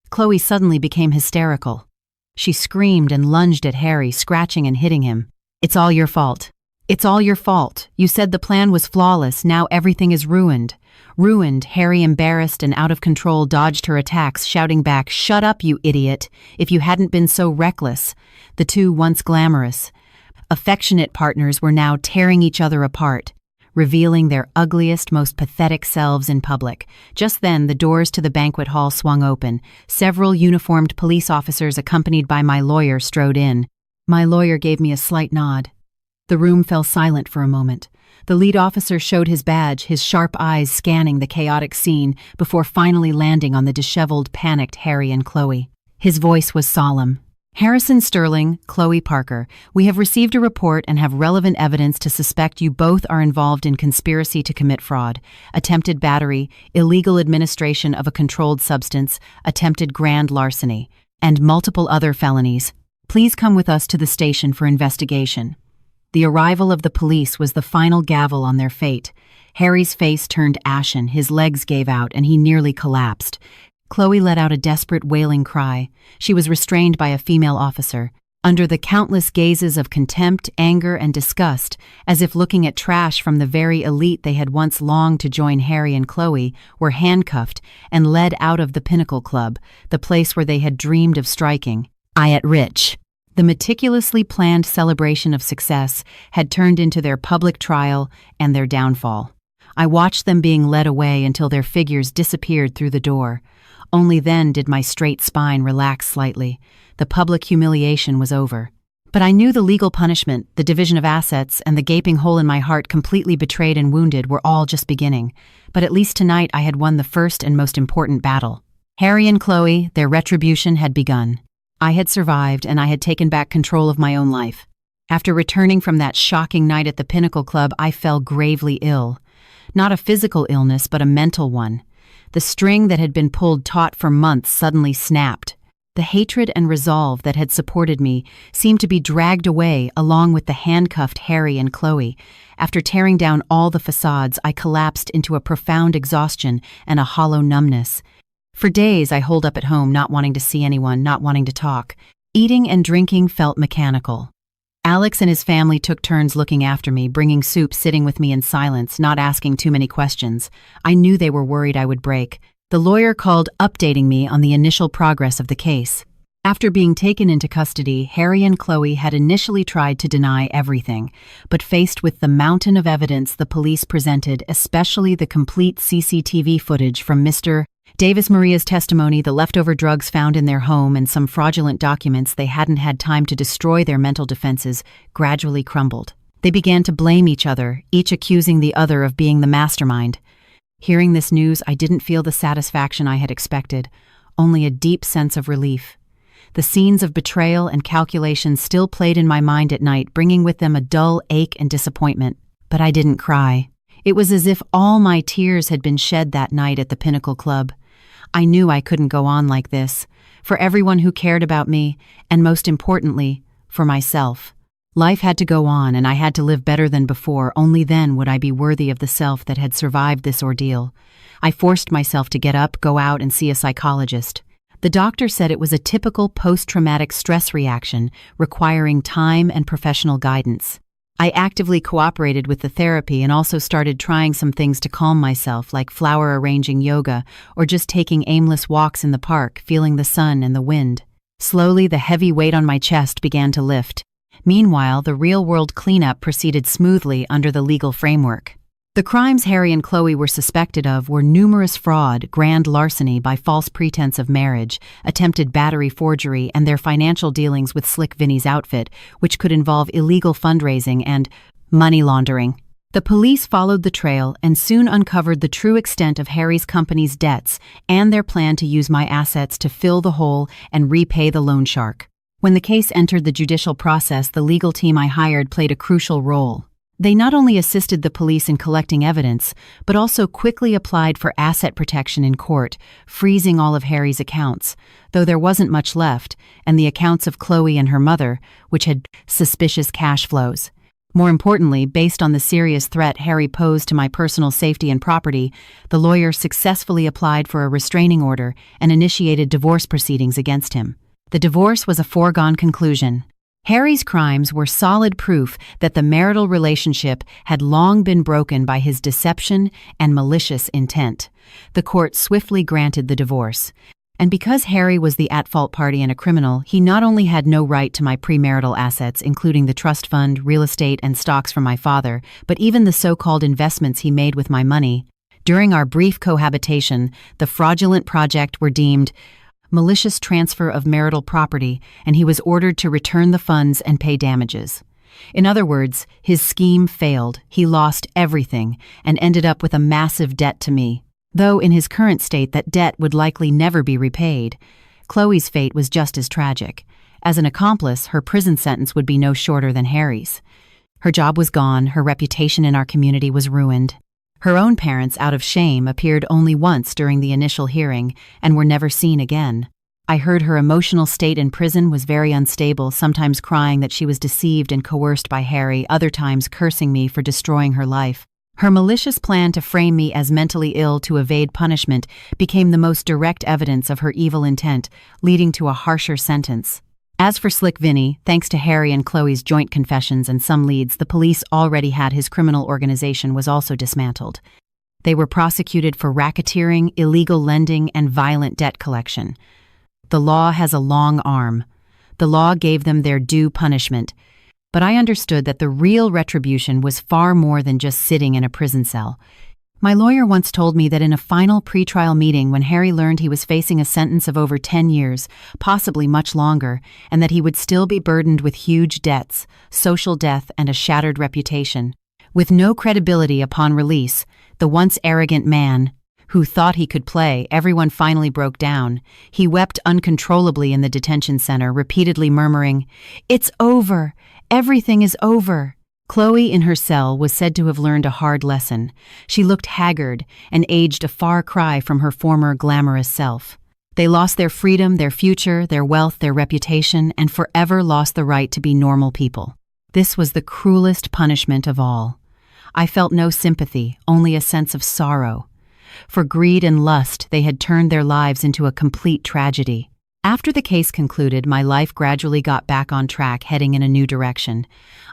Chloe suddenly became hysterical. She screamed and lunged at Harry, scratching and hitting him. "It's all your fault. It's all your fault. You said the plan was flawless. Now everything is ruined." Ruined, Harry, embarrassed and out of control, dodged her attacks, shouting back, "Shut up, you idiot. If you hadn't been so reckless." The two once glamorous, affectionate partners were now tearing each other apart, revealing their ugliest, most pathetic selves in public. Just then, the doors to the banquet hall swung open. Several uniformed police officers accompanied by my lawyer strode in. My lawyer gave me a slight nod. The room fell silent for a moment. The lead officer showed his badge, his sharp eyes scanning the chaotic scene before finally landing on the disheveled, panicked Harry and Chloe. His voice was solemn. "Harrison Sterling, Chloe Parker, we have received a report and have relevant evidence to suspect you both are involved in conspiracy to commit fraud, attempted battery, illegal administration of a controlled substance, attempted grand larceny, and multiple other felonies. Please come with us to the station for investigation." The arrival of the police was the final gavel on their fate. Harry's face turned ashen, his legs gave out, and he nearly collapsed. Chloe let out a desperate, wailing cry. She was restrained by a female officer. Under the countless gazes of contempt, anger, and disgust, as if looking at trash from the very elite they had once longed to join Harry and Chloe, were handcuffed and led out of the Pinnacle Club, the place where they had dreamed of striking. At Rich. The meticulously planned celebration of success had turned into their public trial and their downfall. I watched them being led away until their figures disappeared through the door. Only then did my straight spine relax slightly. The public humiliation was over. But I knew the legal punishment, the division of assets, and the gaping hole in my heart completely betrayed and wounded were all just beginning. But at least tonight I had won the first and most important battle. Harry and Chloe, their retribution had begun. I had survived, and I had taken back control of my own life. After returning from that shocking night at the Pinnacle Club, I fell gravely ill. Not a physical illness, but a mental one. The string that had been pulled taut for months suddenly snapped. The hatred and resolve that had supported me seemed to be dragged away along with the handcuffed Harry and Chloe. After tearing down all the facades, I collapsed into a profound exhaustion and a hollow numbness. For days, I holed up at home, not wanting to see anyone, not wanting to talk. Eating and drinking felt mechanical. Alex and his family took turns looking after me, bringing soup, sitting with me in silence, not asking too many questions. I knew they were worried I would break. The lawyer called, updating me on the initial progress of the case. After being taken into custody, Harry and Chloe had initially tried to deny everything, but faced with the mountain of evidence the police presented, especially the complete CCTV footage from Mr. Davis Maria's testimony, the leftover drugs found in their home, and some fraudulent documents they hadn't had time to destroy, their mental defenses gradually crumbled. They began to blame each other, each accusing the other of being the mastermind. Hearing this news, I didn't feel the satisfaction I had expected, only a deep sense of relief. The scenes of betrayal and calculation still played in my mind at night, bringing with them a dull ache and disappointment. But I didn't cry. It was as if all my tears had been shed that night at the Pinnacle Club. I knew I couldn't go on like this, for everyone who cared about me, and most importantly, for myself. Life had to go on, and I had to live better than before. Only then would I be worthy of the self that had survived this ordeal. I forced myself to get up, go out, and see a psychologist. The doctor said it was a typical post-traumatic stress reaction requiring time and professional guidance. I actively cooperated with the therapy and also started trying some things to calm myself, like flower arranging yoga or just taking aimless walks in the park, feeling the sun and the wind. Slowly, the heavy weight on my chest began to lift. Meanwhile, the real-world cleanup proceeded smoothly under the legal framework. The crimes Harry and Chloe were suspected of were numerous fraud, grand larceny by false pretense of marriage, attempted battery forgery, and their financial dealings with Slick Vinny's outfit, which could involve illegal fundraising and money laundering. The police followed the trail and soon uncovered the true extent of Harry's company's debts and their plan to use my assets to fill the hole and repay the loan shark. When the case entered the judicial process, the legal team I hired played a crucial role. They not only assisted the police in collecting evidence, but also quickly applied for asset protection in court, freezing all of Harry's accounts, though there wasn't much left, and the accounts of Chloe and her mother, which had suspicious cash flows. More importantly, based on the serious threat Harry posed to my personal safety and property, the lawyer successfully applied for a restraining order and initiated divorce proceedings against him. The divorce was a foregone conclusion. Harry's crimes were solid proof that the marital relationship had long been broken by his deception and malicious intent. The court swiftly granted the divorce. And because Harry was the at-fault party and a criminal, he not only had no right to my premarital assets, including the trust fund, real estate, and stocks from my father, but even the so-called investments he made with my money. During our brief cohabitation, the fraudulent project were deemed malicious transfer of marital property, and he was ordered to return the funds and pay damages. In other words, his scheme failed. He lost everything and ended up with a massive debt to me. Though in his current state that debt would likely never be repaid. Chloe's fate was just as tragic. As an accomplice, her prison sentence would be no shorter than Harry's. Her job was gone, her reputation in our community was ruined. Her own parents, out of shame, appeared only once during the initial hearing and were never seen again. I heard her emotional state in prison was very unstable, sometimes crying that she was deceived and coerced by Harry, other times cursing me for destroying her life. Her malicious plan to frame me as mentally ill to evade punishment became the most direct evidence of her evil intent, leading to a harsher sentence. As for Slick Vinny, thanks to Harry and Chloe's joint confessions and some leads, the police already had his criminal organization was also dismantled. They were prosecuted for racketeering, illegal lending, and violent debt collection. The law has a long arm. The law gave them their due punishment. But I understood that the real retribution was far more than just sitting in a prison cell. My lawyer once told me that in a final pretrial meeting when Harry learned he was facing a sentence of over 10 years, possibly much longer, and that he would still be burdened with huge debts, social death, and a shattered reputation. With no credibility upon release, the once arrogant man, who thought he could play, everyone finally broke down. He wept uncontrollably in the detention center, repeatedly murmuring, "It's over! Everything is over!" Chloe, in her cell, was said to have learned a hard lesson. She looked haggard and aged a far cry from her former glamorous self. They lost their freedom, their future, their wealth, their reputation, and forever lost the right to be normal people. This was the cruelest punishment of all. I felt no sympathy, only a sense of sorrow. For greed and lust, they had turned their lives into a complete tragedy. After the case concluded, my life gradually got back on track, heading in a new direction.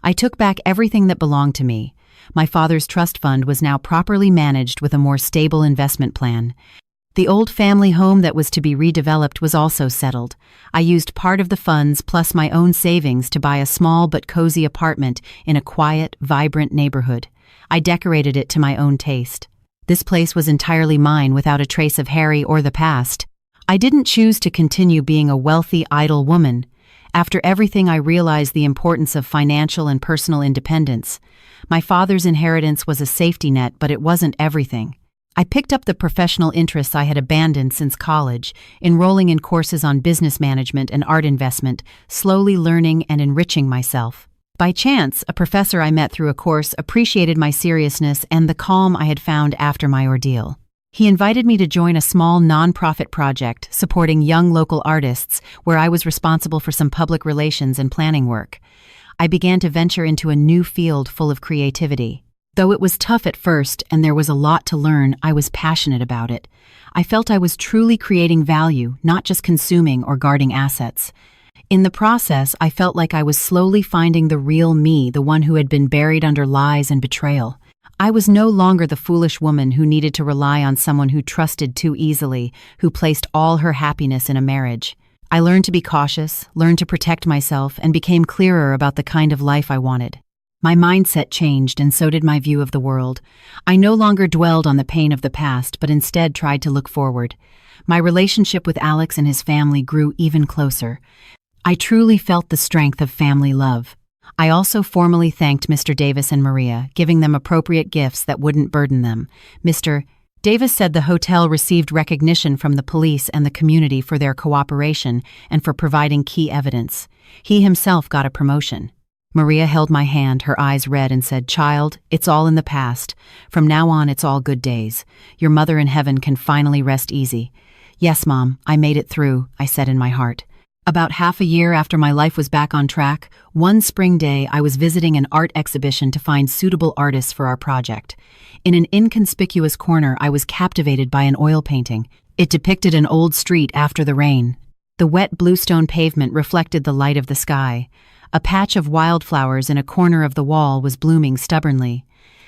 I took back everything that belonged to me. My father's trust fund was now properly managed with a more stable investment plan. The old family home that was to be redeveloped was also settled. I used part of the funds plus my own savings to buy a small but cozy apartment in a quiet, vibrant neighborhood. I decorated it to my own taste. This place was entirely mine without a trace of Harry or the past. I didn't choose to continue being a wealthy, idle woman. After everything, I realized the importance of financial and personal independence. My father's inheritance was a safety net, but it wasn't everything. I picked up the professional interests I had abandoned since college, enrolling in courses on business management and art investment, slowly learning and enriching myself. By chance, a professor I met through a course appreciated my seriousness and the calm I had found after my ordeal. He invited me to join a small nonprofit project supporting young local artists, where I was responsible for some public relations and planning work. I began to venture into a new field full of creativity. Though it was tough at first and there was a lot to learn, I was passionate about it. I felt I was truly creating value, not just consuming or guarding assets. In the process, I felt like I was slowly finding the real me, the one who had been buried under lies and betrayal. I was no longer the foolish woman who needed to rely on someone who trusted too easily, who placed all her happiness in a marriage. I learned to be cautious, learned to protect myself, and became clearer about the kind of life I wanted. My mindset changed, and so did my view of the world. I no longer dwelled on the pain of the past, but instead tried to look forward. My relationship with Alex and his family grew even closer. I truly felt the strength of family love. I also formally thanked Mr. Davis and Maria, giving them appropriate gifts that wouldn't burden them. Mr. Davis said the hotel received recognition from the police and the community for their cooperation and for providing key evidence. He himself got a promotion. Maria held my hand, her eyes red, and said, "Child, it's all in the past. From now on, it's all good days. Your mother in heaven can finally rest easy." "Yes, Mom, I made it through," I said in my heart. About half a year after my life was back on track, one spring day I was visiting an art exhibition to find suitable artists for our project. In an inconspicuous corner, I was captivated by an oil painting. It depicted an old street after the rain. The wet bluestone pavement reflected the light of the sky. A patch of wildflowers in a corner of the wall was blooming stubbornly.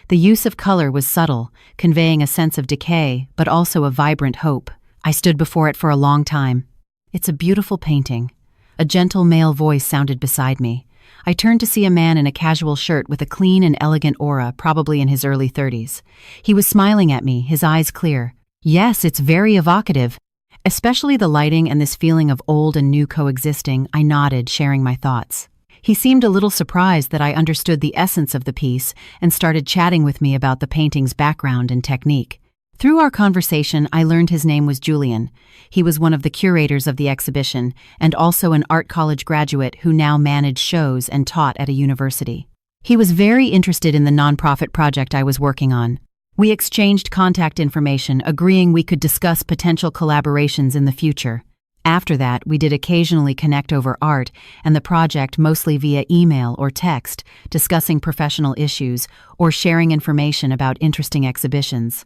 The use of color was subtle, conveying a sense of decay, but also a vibrant hope. I stood before it for a long time. "It's a beautiful painting." A gentle male voice sounded beside me. I turned to see a man in a casual shirt with a clean and elegant aura, probably in his early 30s. He was smiling at me, his eyes clear. "Yes, it's very evocative. Especially the lighting and this feeling of old and new coexisting," I nodded, sharing my thoughts. He seemed a little surprised that I understood the essence of the piece and started chatting with me about the painting's background and technique. Through our conversation, I learned his name was Julian. He was one of the curators of the exhibition and also an art college graduate who now managed shows and taught at a university. He was very interested in the nonprofit project I was working on. We exchanged contact information, agreeing we could discuss potential collaborations in the future. After that, we did occasionally connect over art and the project, mostly via email or text, discussing professional issues or sharing information about interesting exhibitions.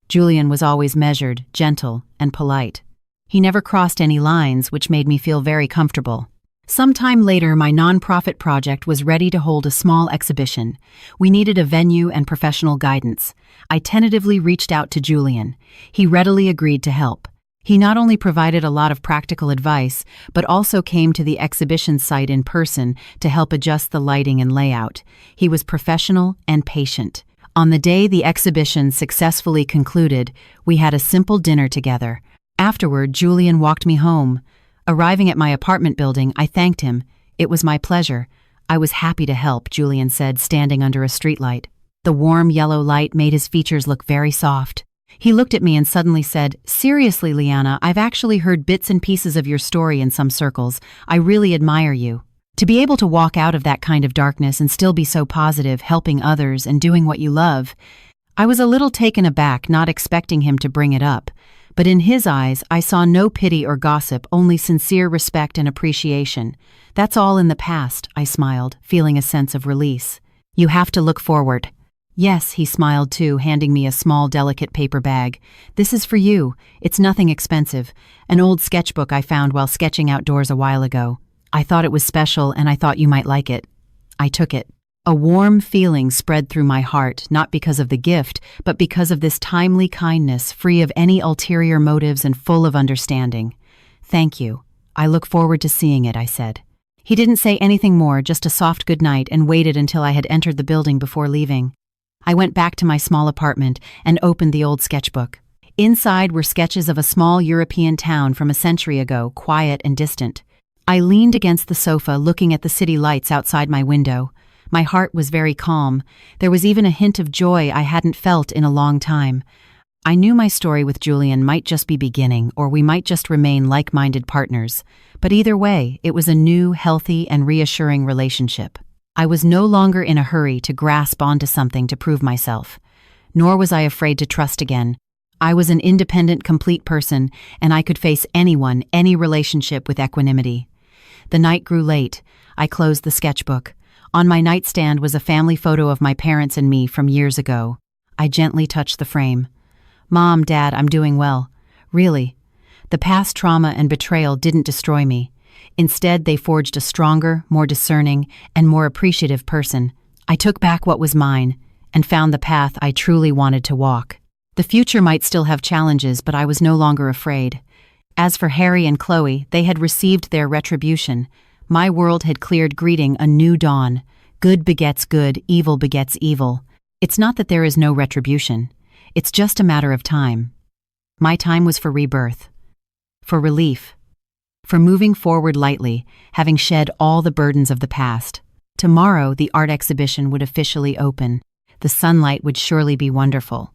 Julian was always measured, gentle, and polite. He never crossed any lines, which made me feel very comfortable. Sometime later, my nonprofit project was ready to hold a small exhibition. We needed a venue and professional guidance. I tentatively reached out to Julian. He readily agreed to help. He not only provided a lot of practical advice, but also came to the exhibition site in person to help adjust the lighting and layout. He was professional and patient. On the day the exhibition successfully concluded, we had a simple dinner together. Afterward, Julian walked me home. Arriving at my apartment building, I thanked him. "It was my pleasure. I was happy to help," Julian said, standing under a streetlight. The warm yellow light made his features look very soft. He looked at me and suddenly said, "Seriously, Liana, I've actually heard bits and pieces of your story in some circles. I really admire you. To be able to walk out of that kind of darkness and still be so positive, helping others and doing what you love." I was a little taken aback, not expecting him to bring it up. But in his eyes, I saw no pity or gossip, only sincere respect and appreciation. "That's all in the past," I smiled, feeling a sense of release. "You have to look forward." Yes, he smiled too, handing me a small, delicate paper bag. This is for you. It's nothing expensive. An old sketchbook I found while sketching outdoors a while ago. I thought it was special and I thought you might like it. I took it. A warm feeling spread through my heart, not because of the gift, but because of this timely kindness, free of any ulterior motives and full of understanding. Thank you. I look forward to seeing it, I said. He didn't say anything more, just a soft goodnight, and waited until I had entered the building before leaving. I went back to my small apartment and opened the old sketchbook. Inside were sketches of a small European town from a century ago, quiet and distant. I leaned against the sofa, looking at the city lights outside my window. My heart was very calm. There was even a hint of joy I hadn't felt in a long time. I knew my story with Julian might just be beginning, or we might just remain like-minded partners. But either way, it was a new, healthy, and reassuring relationship. I was no longer in a hurry to grasp onto something to prove myself. Nor was I afraid to trust again. I was an independent, complete person, and I could face anyone, any relationship with equanimity. The night grew late. I closed the sketchbook. On my nightstand was a family photo of my parents and me from years ago. I gently touched the frame. Mom, Dad, I'm doing well. Really. The past trauma and betrayal didn't destroy me. Instead, they forged a stronger, more discerning, and more appreciative person. I took back what was mine and found the path I truly wanted to walk. The future might still have challenges, but I was no longer afraid. As for Harry and Chloe, they had received their retribution. My world had cleared, greeting a new dawn. Good begets good, evil begets evil. It's not that there is no retribution. It's just a matter of time. My time was for rebirth, for relief, for moving forward lightly, having shed all the burdens of the past. Tomorrow, the art exhibition would officially open. The sunlight would surely be wonderful.